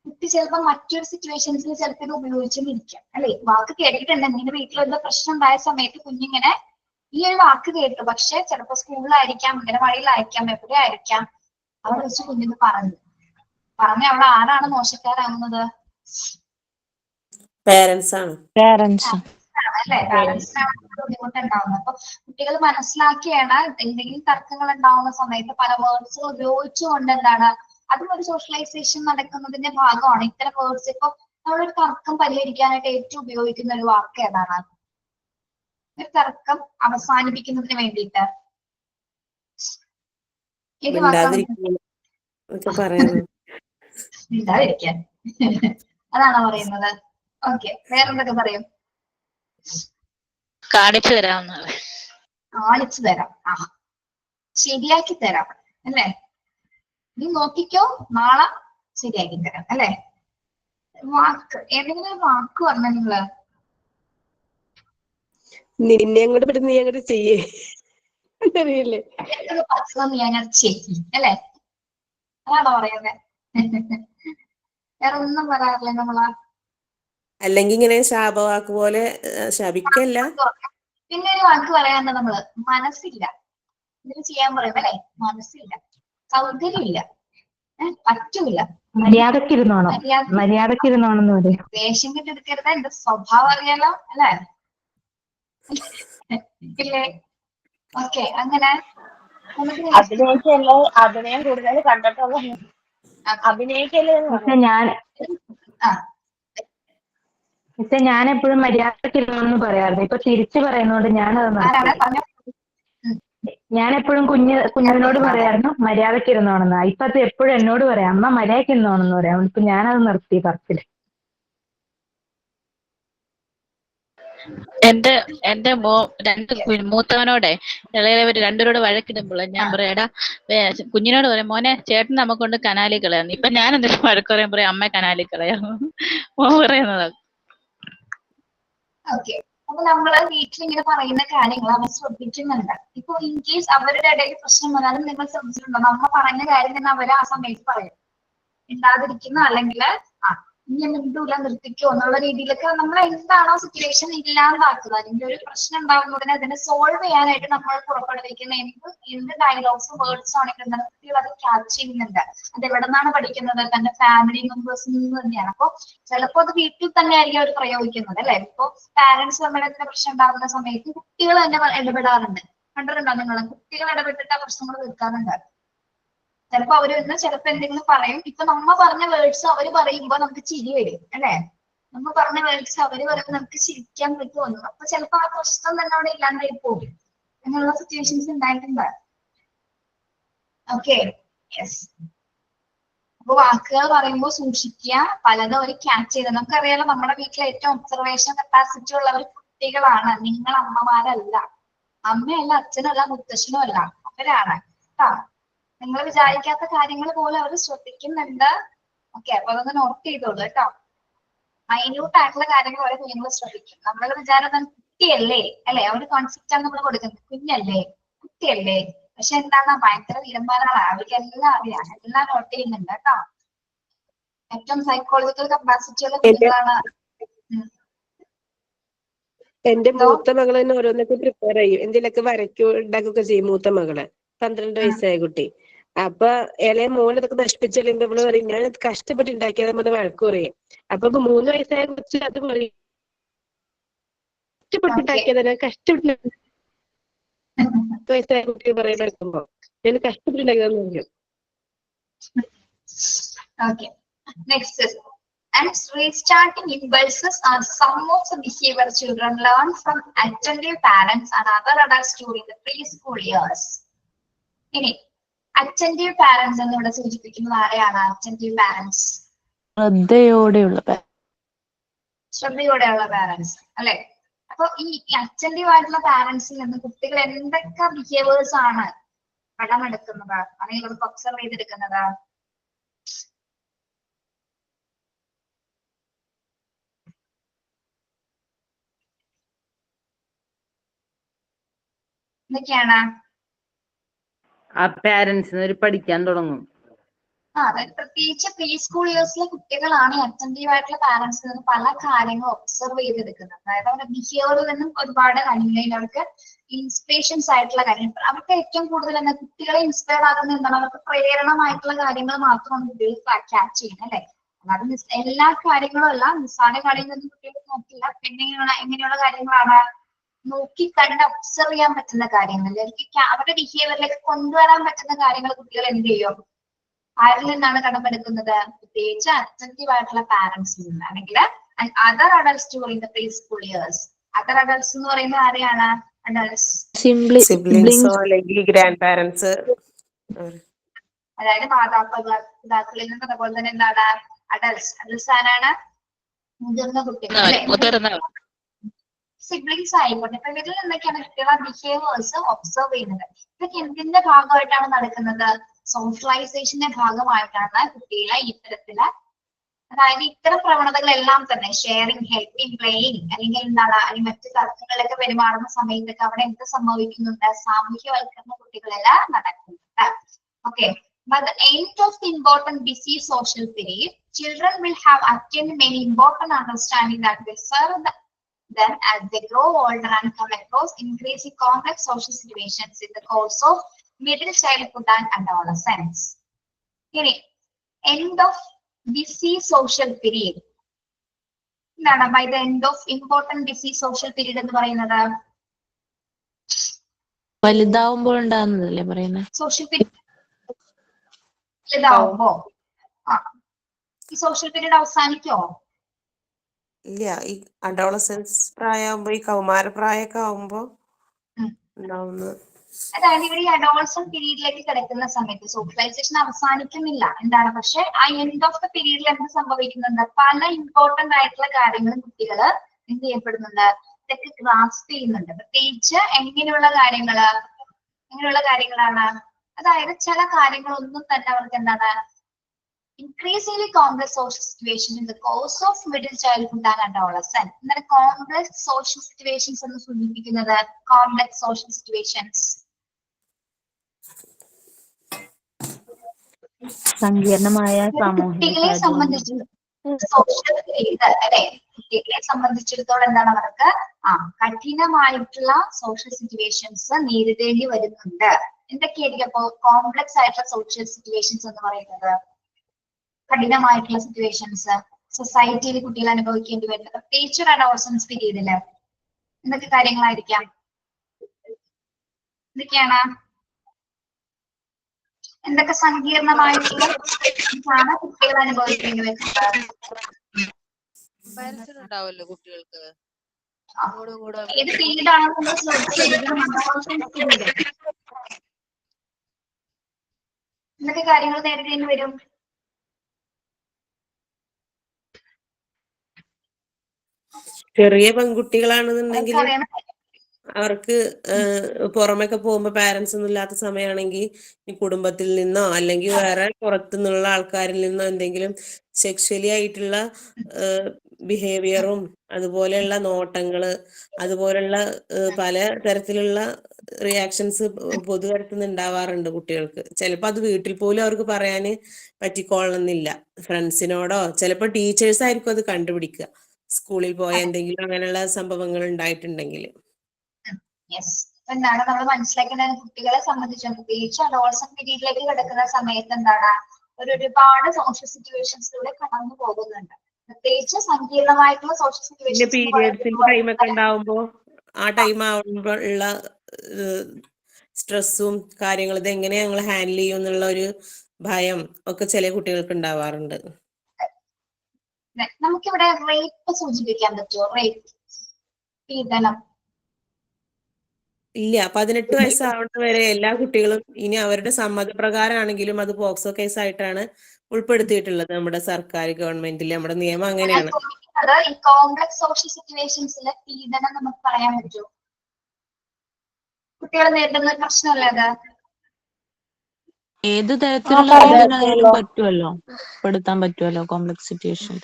കുട്ടി ചിലപ്പോൾ മറ്റൊരു സിറ്റുവേഷൻസിൽ ചിലപ്പോൾ ഇത് ഉപയോഗിച്ചെന്നിരിക്കാം അല്ലെ? വാക്ക് കേട്ടിട്ടുണ്ട്, നിങ്ങളുടെ വീട്ടിൽ എന്തോ പ്രശ്നം ഉണ്ടായ സമയത്ത് കുഞ്ഞിങ്ങനെ ഈ ഒരു വാക്ക് കേട്ടു, പക്ഷെ ചിലപ്പോൾ സ്കൂളിലായിരിക്കാം, അംഗനവാടിയിലായിരിക്കാം, എവിടെ ആയിരിക്കാം, അവിടെ വെച്ച് കുഞ്ഞിന് പറഞ്ഞ അവിടെ ആരാണ് മോശക്കാരാകുന്നത്? പേരൻസ് ആണ്. അല്ലെ? പാരന്റ്സിനാണ് ബുദ്ധിമുട്ടുണ്ടാവുന്നത്. അപ്പൊ കുട്ടികൾ മനസ്സിലാക്കിയാണ് എന്തെങ്കിലും തർക്കങ്ങൾ ഉണ്ടാവുന്ന സമയത്ത് പല വേർഡ്സുകൾ ഉപയോഗിച്ചുകൊണ്ട് എന്താണ്, അതും ഒരു സോഷ്യലൈസേഷൻ നടക്കുന്നതിന്റെ ഭാഗമാണ്. ഇത്തരം വേർഡ്സ് ഇപ്പൊ നമ്മളൊരു തർക്കം പരിഹരിക്കാനായിട്ട് ഏറ്റവും ഉപയോഗിക്കുന്ന ഒരു വാക്ക് ഏതാണ്? ഒരു തർക്കം അവസാനിപ്പിക്കുന്നതിന് വേണ്ടിയിട്ട് ഏത് വാക്കാണ്? മിണ്ടാതിരിക്കാൻ അതാണോ പറയുന്നത്? ഓക്കെ, വേറെന്തൊക്കെ പറയും? കാണിച്ചു തരാവുന്നത്. കാണിച്ചു തരാം, ആ ശരിയാക്കി തരാം അല്ലെ? നീ നോക്കിക്കോ, നാളെ ശരിയാക്കി തരാം അല്ലെ? വാക്ക്, ഏതെങ്കിലും ഒരു വാക്ക് പറഞ്ഞ നിങ്ങള് നിന്നെ അങ്ങോട്ട് വിടുന്ന നീ അങ്ങോട്ട് ചെയ്യേ അറിയില്ലേ? നീ അങ്ങനെ ചെയ്യി അല്ലെ? അതാണോ പറയുന്നത്? വേറെ ഒന്നും പറയാറില്ല നമ്മളാ? അല്ലെങ്കിൽ ഇങ്ങനെ ശാപവാക്ക് പോലെ ശപിക്കല്ല. പിന്നെ ഒരു വാക്ക് പറയാറുണ്ട് നമ്മള്, മനസ്സില്ല. ഇതിന് ചെയ്യാൻ പറയും അല്ലെ? മനസ്സില്ല, സൗകര്യമില്ല, പറ്റൂല, മര്യാദക്കിരുന്നോണം, മര്യാദക്കിരുന്നോണെന്ന് പറയും. ദേഷ്യം കെട്ടെടുക്കരുത്, എന്റെ സ്വഭാവം അറിയാലോ അല്ലെ? ഇല്ലേ? ഓക്കെ, അങ്ങനെ അഭിനയിക്കല്ലേ, അഭിനയം കൂടുതൽ കണ്ടിട്ടുള്ള അഭിനയിക്കല്ലേ ഞാൻ എപ്പോഴും മര്യാദക്കിരുന്നോന്ന് പറയാറുണ്ട്. ഇപ്പൊ തിരിച്ചു പറയുന്നോണ്ട് ഞാനത് നിർത്തി. ഞാൻ എപ്പോഴും കുഞ്ഞിനോട് പറയായിരുന്നു മര്യാദക്കിരുന്നോണെന്ന്. ഇപ്പൊ അത് എപ്പോഴും എന്നോട് പറയാം, അമ്മ മര്യാദക്കിരുന്നോണെന്ന് പറയാം. ഇപ്പൊ ഞാനത് നിർത്തി പറച്ചില്. എന്റെ മൂത്തവനോടെ ഇളയവര് രണ്ടുപേരോട് വഴക്കിടുമ്പോൾ ഞാൻ പറയാം, എടാ കുഞ്ഞിനോട് പറയും, മോനെ ചേട്ടൻ നമുക്ക് കൊണ്ട് കനാലിൽ കളയാന്ന്. ഇപ്പൊ ഞാൻ എന്തെങ്കിലും വഴക്ക് പറയാൻ പറയും, അമ്മ കനാലിൽ കളയാന്ന് പറയുന്നത്. ഓക്കെ, അപ്പൊ നമ്മള് വീട്ടിൽ ഇങ്ങനെ പറയുന്ന കാര്യങ്ങൾ അവർ ശ്രദ്ധിക്കുന്നുണ്ട്. ഇപ്പൊ ഇൻ കേസ് അവരുടെ ഇടയിൽ പ്രശ്നം വന്നാലും നിങ്ങൾ ശ്രദ്ധിച്ചിട്ടുണ്ടോ, നമ്മ പറയുന്ന കാര്യം തന്നെ അവർ ആ സമയത്ത് പറയും, ഇണ്ടാതിരിക്കുന്ന അല്ലെങ്കിൽ ഇനി എന്തുമില്ല നിർത്തിക്കോ എന്നുള്ള രീതിയിലൊക്കെ നമ്മൾ എന്താണോ സിറ്റുവേഷൻ ഇല്ലാണ്ടാക്കുക, അല്ലെങ്കിൽ ഒരു പ്രശ്നം ഉണ്ടാകുന്നതിന് അതിനെ സോൾവ് ചെയ്യാനായിട്ട് നമ്മൾ പുറപ്പെടുവിക്കുന്ന എന്ത് ഡയലോഗ്സും വേർഡ്സും ആണെങ്കിൽ കുട്ടികൾ അത് ക്യാച്ച് ചെയ്യുന്നുണ്ട്. അത് എവിടെ നിന്നാണ് പഠിക്കുന്നത്? തന്റെ ഫാമിലി മെമ്പേഴ്സിൽ നിന്ന് തന്നെയാണ്. അപ്പൊ ചിലപ്പോൾ അത് വീട്ടിൽ തന്നെ ആയിരിക്കും അവർ പ്രയോഗിക്കുന്നത് അല്ലെ? ഇപ്പൊ പാരന്റ്സ് തമ്മിൽ എന്തെങ്കിലും പ്രശ്നം ഉണ്ടാകുന്ന സമയത്ത് കുട്ടികൾ തന്നെ ഇടപെടാറുണ്ട്. കണ്ടിട്ടുണ്ടോ നിങ്ങൾ? കുട്ടികൾ ഇടപെട്ടിട്ട് ആ പ്രശ്നങ്ങൾ തീർക്കാറുണ്ട്. ചിലപ്പോ അവര് വന്ന് ചിലപ്പോ എന്തെങ്കിലും പറയും. ഇപ്പൊ നമ്മ പറഞ്ഞ വേർഡ്സ് അവര് പറയുമ്പോ നമുക്ക് ചിരി വരും അല്ലെ? നമ്മ പറഞ്ഞ വേർഡ്സ് അവര് പറയുമ്പോൾ നമുക്ക് ചിരിക്കാൻ പറ്റുമോ? അപ്പൊ ചിലപ്പോ ആ പ്രശ്നം തന്നെ അവിടെ ഇല്ലാണ്ടായി പോകും. അങ്ങനെയുള്ള സിറ്റുവേഷൻസ് ഉണ്ടായിട്ടുണ്ട്. Okay, yes. അപ്പൊ വാക്കുകൾ പറയുമ്പോൾ സൂക്ഷിക്കുക, പലതും അവർ ക്യാച്ച് ചെയ്ത്. നമുക്കറിയാലോ, നമ്മുടെ വീട്ടിലെ ഏറ്റവും ഒബ്സർവേഷൻ കപ്പാസിറ്റി ഉള്ളവർ കുട്ടികളാണ്. നിങ്ങൾ അമ്മമാരല്ല, അമ്മയല്ല, അച്ഛനല്ല, മുത്തശ്ശനും അല്ല, അവരാണ് കേട്ടോ. നിങ്ങൾ വിചാരിക്കാത്ത കാര്യങ്ങൾ പോലും അവർ ശ്രദ്ധിക്കുന്നുണ്ട്. ഓക്കെ, അപ്പൊ അതൊന്ന് നോട്ട് ചെയ്തോളൂ കേട്ടോ. മൈന്യൂട്ട് ആയിട്ടുള്ള കാര്യങ്ങൾ അവരെ കുഞ്ഞുങ്ങൾ ശ്രദ്ധിക്കും. നമ്മൾ വിചാരം കുട്ടിയല്ലേ അല്ലെ? ആ ഒരു കോൺസെപ്റ്റ് ആണ് നമ്മൾ കൊടുക്കുന്നത്. കുഞ്ഞല്ലേ, കുട്ടിയല്ലേ, പക്ഷെ എന്താണ് ഭയങ്കര വീരന്മാരാണ്, അവർക്ക് എല്ലാം അറിയാം, എല്ലാം നോട്ട് ചെയ്യുന്നുണ്ട് കേട്ടോ. ഏറ്റവും സൈക്കോളജിക്കൽ കപ്പാസിറ്റി ഉള്ള കുട്ടികളാണ്. എന്റെ മൂത്ത മകള് തന്നെ ഓരോന്നൊക്കെ പ്രിപ്പയർ ചെയ്യും, എന്തെങ്കിലുമൊക്കെ വരയ്ക്കോ ഉണ്ടാക്കുകയൊക്കെ ചെയ്യും. മൂത്ത മകള് 12 വയസ്സായ കുട്ടി. അപ്പൊ ഇളയ മോൻ ഇതൊക്കെ നശിപ്പിച്ച് കഴിയുമ്പോ ഇവള് പറയും ഞാൻ കഷ്ടപ്പെട്ട് ഉണ്ടാക്കിയാൽ നമ്മൾ വഴക്ക് പറയും. അപ്പൊ 3 വയസ്സായ കുറിച്ച് അത് പറയും, കഷ്ടപ്പെട്ടുണ്ടാക്കിയതാണ്, കഷ്ടപ്പെട്ട് വയസ്സായ കുട്ടി പറയുമ്പോ എടുക്കുമ്പോ ഞാൻ കഷ്ടപ്പെട്ടുണ്ടാക്കിയതെന്ന് പറയും. Okay. Next is, and restarting impulses are some of the behavior children learn from attentive parents and other adults during the preschool years. ഇനി attentive parents എന്ന് ഇവിടെ സൂചിപ്പിക്കുന്നത് ആരെയാണ്? attentive parents, ശ്രദ്ധയോടെയുള്ള പാരന്റ്സ് അല്ലെ? അപ്പൊ ഈ attentive ആയിട്ടുള്ള പാരന്റ്സിൽ നിന്ന് കുട്ടികൾ എന്തൊക്കെ ബിഹേവിയേഴ്സ് ആണ് കടമെടുക്കുന്നത് അല്ലെങ്കിൽ ഇവർക്ക് ഒബ്സർവ് ചെയ്തെടുക്കുന്നത്? എന്തൊക്കെയാണ്? ആ പാരന്റ്സിന് ഒരു പഠിക്കാൻ തുടങ്ങും. അതായത് പ്രത്യേകിച്ച് പ്രീ സ്കൂൾ ഇയേഴ്സിലെ കുട്ടികളാണ് അറ്റൻറ്റീവ് ആയിട്ടുള്ള പാരന്റ്സിൽ നിന്ന് പല കാര്യങ്ങളും ഒബ്സർവ് ചെയ്തെടുക്കുന്നത്. അതായത് അവരുടെ ബിഹേവിയറിൽ നിന്നും ഒരുപാട് കാര്യങ്ങളിൽ അവർക്ക് ഇൻസ്പിറേഷൻസ് ആയിട്ടുള്ള കാര്യങ്ങൾ, അവർക്ക് ഏറ്റവും കൂടുതൽ എന്താ കുട്ടികളെ ഇൻസ്പയർ ആക്കുന്ന എന്താണ്, അവർക്ക് പ്രേരണമായിട്ടുള്ള കാര്യങ്ങൾ മാത്രമാണ് കുട്ടികൾ ക്യാച്ച് ചെയ്യുന്നത് അല്ലെ. അല്ലാതെ എല്ലാ കാര്യങ്ങളും അല്ല, നിസ്സാര കാര്യങ്ങളൊന്നും കുട്ടികൾ നോക്കില്ല. പിന്നെ എങ്ങനെയുള്ള കാര്യങ്ങളാണ് നോക്കി കണ്ട് ഒബ്സർവ് ചെയ്യാൻ പറ്റുന്ന കാര്യങ്ങൾ, അവരുടെ ബിഹേവിയറിലേക്ക് കൊണ്ടുവരാൻ പറ്റുന്ന കാര്യങ്ങൾ കുട്ടികൾ എന്ത് ചെയ്യും? ആരിൽ നിന്നാണ് കടമെടുക്കുന്നത്? പ്രത്യേകിച്ച് അറ്റൻറ്റീവ് ആയിട്ടുള്ള പാരന്റ്സിൽ നിന്ന്, അല്ലെങ്കിൽ other adults during the pre school years. Other adults എന്ന് പറയുന്നത് ആരെയാണ്? അഡൾട്ട്സ്, സിബ്ലിങ്സോ അല്ലെങ്കിൽ ഗ്രാൻഡ് പാരന്റ്സ്, അതായത് മാതാപിതാക്കളിൽ നിന്ന്. അതുപോലെ തന്നെ എന്താണ് അഡൾട്ട്സ് ആരാണ്? മുതിർന്ന കുട്ടികൾ അല്ലെ, സിബ്ലിങ്സ് ആയിക്കോട്ടെ. അപ്പൊ ഇതിൽ എന്തൊക്കെയാണ് കുട്ടികളെ ബിഹേവിയേഴ്സ് ഒബ്സർവ് ചെയ്യുന്നത്? ഇതൊക്കെ എന്തിന്റെ ഭാഗമായിട്ടാണ് നടക്കുന്നത്? സോഷ്യലൈസേഷന്റെ ഭാഗമായിട്ടാണ് കുട്ടികളെ ഇത്തരത്തില്, അതായത് ഇത്തരം പ്രവണതകളെല്ലാം തന്നെ ഷെയറിങ്, ഹെൽപ്പിംഗ്, പ്ലേയിങ് അല്ലെങ്കിൽ എന്താണ്, അല്ലെങ്കിൽ മറ്റു തർക്കങ്ങളിലൊക്കെ പെരുമാറുന്ന സമയത്തൊക്കെ അവിടെ എന്ത് സംഭവിക്കുന്നുണ്ട്? സാമൂഹ്യവൽക്കരണ കുട്ടികളെല്ലാം നടക്കുന്നുണ്ട്. Okay. By the end of the important busy social period, children will have attained many important understanding that will serve them as they grow older and come across increasing complex social situations in the course of middle childhood and adolescence. ഇനി end of busy social period എന്താണ്? By the end of important busy social period എന്ന് പറയുന്നത് വലുതാവുമ്പോൾ ഉണ്ടാകുന്നതല്ലേ പറയുന്നത്? Social period വലുതാവുമ്പോ, ഈ social period അവസാനിക്കോ? ഇല്ല, ഈ adolescence പ്രായമാകുമ്പോ, ഈ കൗമാര പ്രായമൊക്കെ ആവുമ്പോ ഉണ്ടാവുന്നത്. അതായത് ഇവിടെ ഈ അഡോളസന്റ് പീരീഡിലേക്ക് കിടക്കുന്ന സമയത്ത് സോഷ്യലൈസേഷൻ അവസാനിക്കുന്നില്ല, എന്താണ്, പക്ഷെ ആ എൻഡ് ഓഫ് ദ പീരീഡിൽ എന്ത് സംഭവിക്കുന്നുണ്ട്? പല ഇമ്പോർട്ടന്റ് ആയിട്ടുള്ള കാര്യങ്ങളും കുട്ടികൾ എന്ത് ചെയ്യപ്പെടുന്നുണ്ട്? ഇതൊക്കെ ഗ്രാസ്പ് ചെയ്യുന്നുണ്ട്. പ്രത്യേകിച്ച് എങ്ങനെയുള്ള കാര്യങ്ങളാണ്? അതായത് ചില കാര്യങ്ങളൊന്നും തന്നെ അവർക്ക് എന്താണ്, increasingly complex social situations in the course of middle childhood and adolescence. എന്നാൽ കോംപ്ലക്സ് സോഷ്യൽ സിറ്റുവേഷൻസ് എന്ന് സൂചിപ്പിക്കുന്നത് കോംപ്ലക്സ് സോഷ്യൽ സിറ്റുവേഷൻസ് സങ്കീർണമായ കുട്ടികളെ സംബന്ധിച്ച് സോഷ്യൽ അല്ലെ, കുട്ടികളെ സംബന്ധിച്ചിടത്തോളം എന്താണ് അവർക്ക് കഠിനമായിട്ടുള്ള സോഷ്യൽ സിറ്റുവേഷൻസ് നേരിടേണ്ടി വരുന്നുണ്ട്. എന്തൊക്കെയായിരിക്കും അപ്പോ കോംപ്ലക്സ് ആയിട്ടുള്ള സോഷ്യൽ സിറ്റുവേഷൻസ് എന്ന് പറയുന്നത്? കഠിനമായിട്ടുള്ള സിറ്റുവേഷൻസ് സൊസൈറ്റിയിൽ കുട്ടികൾ അനുഭവിക്കേണ്ടി വരുന്നത്, പ്രത്യേകിച്ച് അഡോളസൻസ് പീരീഡില് എന്തൊക്കെ കാര്യങ്ങളായിരിക്കാം? എന്തൊക്കെയാണ്? എന്തൊക്കെ സങ്കീർണമായിട്ടുള്ള കുട്ടികൾ അനുഭവിക്കേണ്ടി വരുന്നത്? ഉണ്ടാവല്ലോ കുട്ടികൾക്ക്. ഏത് പീരീഡാണെന്ന് ശ്രദ്ധിച്ചിരിക്കണം. എന്തൊക്കെ കാര്യങ്ങൾ നേരിടേണ്ടി വരും? ചെറിയ പെൺകുട്ടികളാണെന്നുണ്ടെങ്കിൽ അവർക്ക് പുറമൊക്കെ പോകുമ്പോ പാരന്റ്സ് ഒന്നും ഇല്ലാത്ത സമയമാണെങ്കിൽ ഈ കുടുംബത്തിൽ നിന്നോ അല്ലെങ്കിൽ വേറെ പുറത്തുനിന്നുള്ള ആൾക്കാരിൽ നിന്നോ എന്തെങ്കിലും സെക്ഷലി ആയിട്ടുള്ള ബിഹേവിയറും അതുപോലെയുള്ള നോട്ടങ്ങള് അതുപോലുള്ള പല തരത്തിലുള്ള റിയാക്ഷൻസ് പൊതുതരത്തിൽ ഉണ്ടാവാറുണ്ട് കുട്ടികൾക്ക്. ചിലപ്പോൾ അത് വീട്ടിൽ പോലും അവർക്ക് പറയാന് പറ്റിക്കൊള്ളണമെന്നില്ല. ഫ്രണ്ട്സിനോടോ ചിലപ്പോൾ ടീച്ചേഴ്സ് ആയിരിക്കും അത് കണ്ടുപിടിക്കുക, സ്കൂളിൽ പോയ എന്തെങ്കിലും അങ്ങനെയുള്ള സംഭവങ്ങൾ ഉണ്ടായിട്ടുണ്ടെങ്കിൽ. യെസ്. എന്താണ് നമ്മൾ മനസ്സിലാക്കേണ്ടത്, കുട്ടികളെ സംബന്ധിച്ച് പ്രത്യേകിച്ച് അഡോളസന്റ് പീരീഡിലേക്ക് കിടക്കുന്ന സമയത്ത് എന്താണ് ഒരുപാട് സോഷ്യൽ സിറ്റുവേഷൻസിലൂടെ കടന്നു പോകുന്നുണ്ട്. പ്രത്യേകിച്ച് സങ്കീർണമായിട്ടുള്ള സോഷ്യൽ സിറ്റുവേഷൻസ് പീരിയഡ്സിന്റെ ടൈമൊക്കെ ഉണ്ടാവുമ്പോ ആ ടൈം ആവുമ്പോൾ ഉള്ള സ്ട്രെസ്സും കാര്യങ്ങളും ഇത് എങ്ങനെ ഞങ്ങൾ ഹാൻഡിൽ ചെയ്യും എന്നുള്ള ഒരു ഭയം ഒക്കെ ചില കുട്ടികൾക്ക് ഉണ്ടാവാറുണ്ട്. നമുക്കിവിടെ റേപ്പ് സൂചിപ്പിക്കാൻ പറ്റുമോ? റേപ്പ്, പീഡനം? ഇല്ല, 18 വയസ്സാവുന്ന വരെ എല്ലാ കുട്ടികളും ഇനി അവരുടെ സമ്മതപ്രകാരമാണെങ്കിലും അത് പോക്സോ കേസായിട്ടാണ് ഉൾപ്പെടുത്തിയിട്ടുള്ളത് നമ്മുടെ സർക്കാർ, ഗവൺമെന്റിൽ. നമ്മുടെ നിയമം അങ്ങനെയാണ്. ഈ കോംപ്ലക്സ് സോഷ്യൽ സിറ്റുവേഷൻസിലെ പീഡനം നമുക്ക് പറയാൻ പറ്റുമോ? കുട്ടികൾ നേരിടുന്ന ഒരു പ്രശ്നമല്ലേ അത്? ഏത് തരത്തിലുള്ള പീഡനമായാലും പറ്റുമല്ലോ, പെടുത്താൻ പറ്റുമല്ലോ കോംപ്ലക്സ് സിറ്റുവേഷൻ.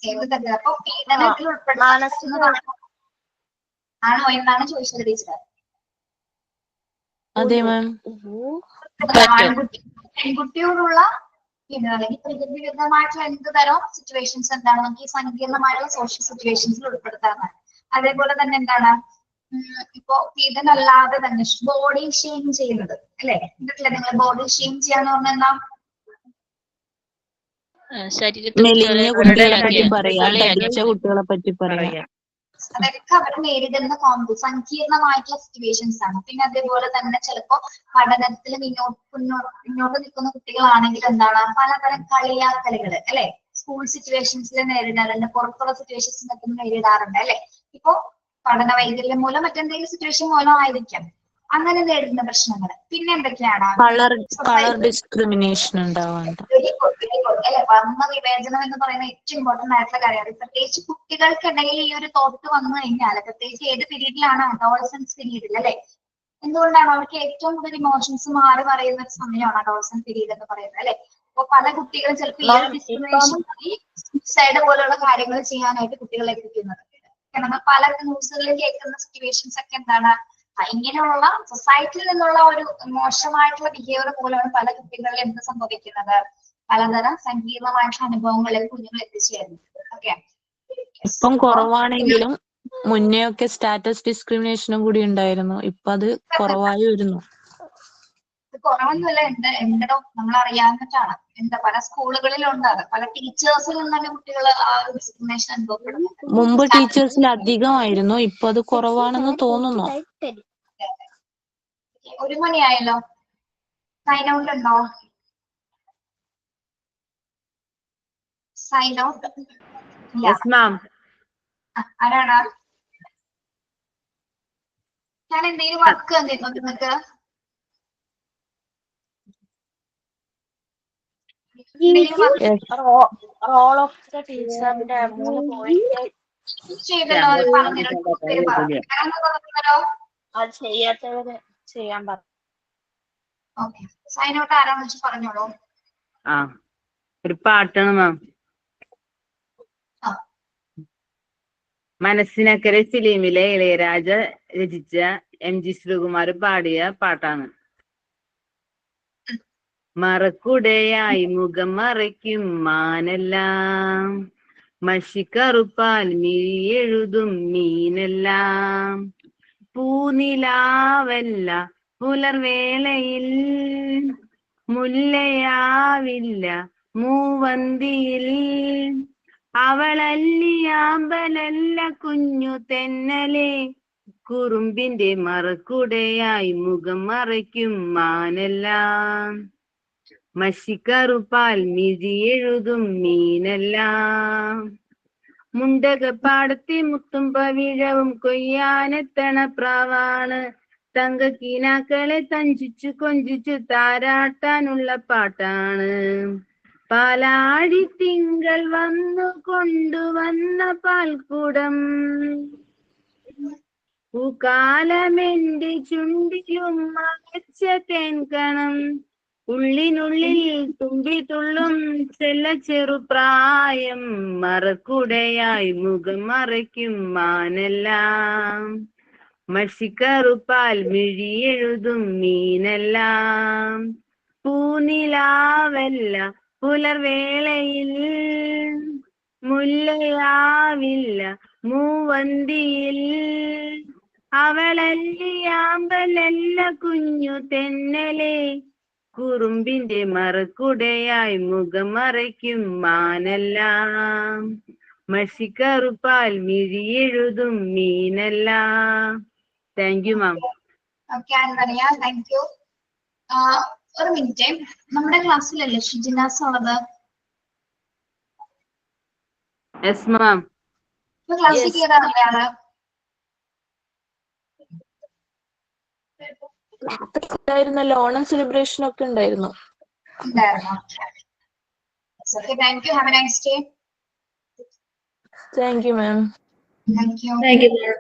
ഏത് തരത്തിൽ? അപ്പൊ പീഡനത്തിൽ ഉൾപ്പെടുന്നതാണോ എന്നാണ് ചോദിച്ചത് ടീച്ചർ. അതെ മാം. പെൺകുട്ടിയോടുള്ള പീഡനം അല്ലെങ്കിൽ പ്രകൃതിവിരുദ്ധമായിട്ടുള്ള എന്ത് തരം സിറ്റുവേഷൻസ് എന്താണ് നമുക്ക് ഈ സങ്കീർണമായുള്ള സോഷ്യൽ സിറ്റുവേഷൻസിൽ ഉൾപ്പെടുത്താനാണ്. അതേപോലെ തന്നെ എന്താണ് ഇപ്പോ പീഡനല്ലാതെ തന്നെ ബോഡി ഷെയിം ചെയ്യുന്നത്, അല്ലെ? എന്നിട്ടില്ല നിങ്ങൾ ബോഡി ഷെയിം ചെയ്യാന്ന് പറഞ്ഞാൽ മെലിഞ്ഞ കുട്ടികളെ പറ്റി പറയാ, തടിച്ച കുട്ടികളെ പറ്റി പറയാ. അതൊക്കെ അവർ നേരിടുന്ന സങ്കീർണമായിട്ടുള്ള സിറ്റുവേഷൻസ് ആണ്. പിന്നെ അതേപോലെ തന്നെ ചിലപ്പോ പഠനത്തിൽ മുന്നോട്ട് നിൽക്കുന്ന കുട്ടികളാണെങ്കിൽ എന്താണ് പലതരം കളിയാക്കലുകള്, അല്ലെ? സ്കൂൾ സിറ്റുവേഷൻസിൽ നേരിടാറുണ്ട്, പുറത്തുള്ള സിറ്റുവേഷൻസിനൊക്കെ നേരിടാറുണ്ട്, അല്ലെ? ഇപ്പോ പഠന വൈകല്യം മൂലം മറ്റെന്തെങ്കിലും സിറ്റുവേഷൻ മൂലം ആയിരിക്കാം അങ്ങനെ നേരിടുന്ന പ്രശ്നങ്ങൾ. പിന്നെ എന്തൊക്കെയാണ്? കളർ ഡിസ്ക്രിമിനേഷൻ ഉണ്ടാവാറുണ്ട്. അല്ലെ, വർണ്ണ വിവേചനം എന്ന് പറയുന്ന ഏറ്റവും ഇമ്പോർട്ടന്റ് ആയിട്ടുള്ള കാര്യമാണ്. പ്രത്യേകിച്ച് കുട്ടികൾക്കിടയിൽ ഈ ഒരു തോട്ട് വന്നു കഴിഞ്ഞാൽ, പ്രത്യേകിച്ച് ഏത് പീരീഡിലാണ്? അഡോളസൻസ് പീരീഡിൽ, അല്ലെ? എന്തുകൊണ്ടാണ് അവർക്ക് ഏറ്റവും കൂടുതൽ ഇമോഷൻസ് മാറി മറിയുന്ന ഒരു സമയമാണ് അഡോളസൻസ് പീരീഡ് എന്ന് പറയുന്നത്, അല്ലെ? അപ്പൊ പല കുട്ടികളും ചിലപ്പോൾ ഈ ഒരു ഡിസ്ക്രിമിനേഷൻ സൂസൈഡ് പോലുള്ള കാര്യങ്ങൾ ചെയ്യാനായിട്ട് കുട്ടികളെ എത്തിക്കുന്നത്. കാരണം പല ന്യൂസുകളിൽ കേൾക്കുന്ന സിറ്റുവേഷൻസ് ഒക്കെ എന്താണ് ഇങ്ങനെയുള്ള സൊസൈറ്റിയിൽ നിന്നുള്ള ഒരു മോശമായിട്ടുള്ള ബിഹേവിയർ മൂലമാണ് പല കുട്ടികളിലും എന്ത് സംഭവിക്കുന്നത്, പലതരം സങ്കീർണമായിട്ടുള്ള അനുഭവങ്ങളിലേക്ക് കുഞ്ഞുങ്ങൾ എത്തിച്ചേരുന്നത്. ഓക്കെ, ഇപ്പം കുറവാണെങ്കിലും മുന്നേ ഒക്കെ സ്റ്റാറ്റസ് ഡിസ്ക്രിമിനേഷനും കൂടി ഉണ്ടായിരുന്നു. ഇപ്പൊ അത് കുറവായി വരുന്നു. കുറവൊന്നുമില്ല, എന്തോ നമ്മൾ അറിയാവുന്നതാണ്. എന്താ പല സ്കൂളുകളിലുണ്ട്, പല ടീച്ചേഴ്സിൽ നിന്ന് തന്നെ കുട്ടികൾ ആ ഒരു ഡിസ്ക്രിമിനേഷൻ അനുഭവപ്പെടുന്നു. മുമ്പ് ടീച്ചേഴ്സിൽ അധികമായിരുന്നു, ഇപ്പൊ അത് കുറവാണെന്ന് തോന്നുന്നു. 1 മണിയായല്ലോ, സൈൻ ഔട്ട് ഉണ്ടോ? സൈൻ ഔട്ട് ആരാണ്? ഞാൻ എന്തെങ്കിലും വർക്ക് തന്നിരുന്നു നിങ്ങൾക്ക്? റോൾ ഓഫ് ദ ടീച്ചറിന്റെ 3 പോയിന്റ് ചെയ്തല്ലോ, പറഞ്ഞിരുന്നല്ലോ. അത് ചെയ്യാത്തവര് ചെയ്യാൻ പറഞ്ഞു. ഓക്കെ, സൈൻ ഔട്ട് ആരാന്ന് വെച്ച് പറഞ്ഞോളൂ. ഒരു പാട്ടാണ് മാം. മനസ്സിനക്കരെ ഫിലിമിലെ ഇളയരാജ രചിച്ച MG ശ്രീകുമാർ പാടിയ പാട്ടാണ്. മറക്കുടയായി മുഖം മറയ്ക്കും മാനെല്ലാം, മഷിക്കറുപ്പാൽ മിഴിയെഴുതും മീനെല്ലാം, പൂനിലാവല്ല പുലർവേളയിൽ മുല്ലയാവില്ല മൂവന്തിയിൽ, അവളല്ലിയാമ്പലല്ല കുഞ്ഞു തെന്നലെ, കുറുമ്പിന്റെ മറക്കുടയായി മുഖം മറയ്ക്കും മാനെല്ലാം, മഷിക്കറുപ്പാൽ മിഴിയെഴുതും മീനെല്ലാം, മുണ്ടകപ്പാടത്തെ മുത്തും പവിഴവും കൊയ്യാനെത്തണ പ്രാവാണ്, തങ്കക്കീനാക്കളെ തഞ്ചിച്ചു കൊഞ്ചിച്ചു താരാട്ടാനുള്ള പാട്ടാണ്, പാലാഴി തിങ്കൾ വന്നു കൊണ്ടുവന്ന പാൽക്കുടം, പൂക്കാലമെന്റെ ചുണ്ടിലും മകച്ച തേൻകണം, ഉള്ളിനുള്ളിൽ തുമ്പി തുള്ളും ചെറുപ്രായം, മറക്കുടയായി മുഖം മറയ്ക്കും മാനെല്ലാം, മഷിക്കറുപ്പാൽ മിഴിയെഴുതും മീനെല്ലാം പൂനിലാവല്ല പുലർവേളയിൽ മുല്ലയാവില്ല മൂവന്തിയിൽ അവളല്ലിയാമ്പലല്ല കുഞ്ഞു തെന്നലെ കുറുമ്പിന്റെ മറക്കുടയായി മുഖം മറയ്ക്കും മാനെല്ലാം മഷിക്കറുപ്പാൽ മിഴിയെഴുതും മീനെല്ലാം. Thank you ma'am. Okay Anandanaya, thank you. ഒരു മിനിറ്റ്, നമ്മുടെ ക്ലാസ്സിലല്ലേ ഷിജിനാസ് ഉള്ളത്? Yes ma'am. ക്ലാസ്സിൽ കയറാറില്ലേ ആള്? ഉണ്ടായിരുന്നല്ലോ, ഓണം സെലിബ്രേഷൻ ഒക്കെ ഉണ്ടായിരുന്നു. ഉണ്ടായിരുന്നോ? Okay, thank you. Have a nice day. Thank you ma'am. Thank you. Thank you ma'am.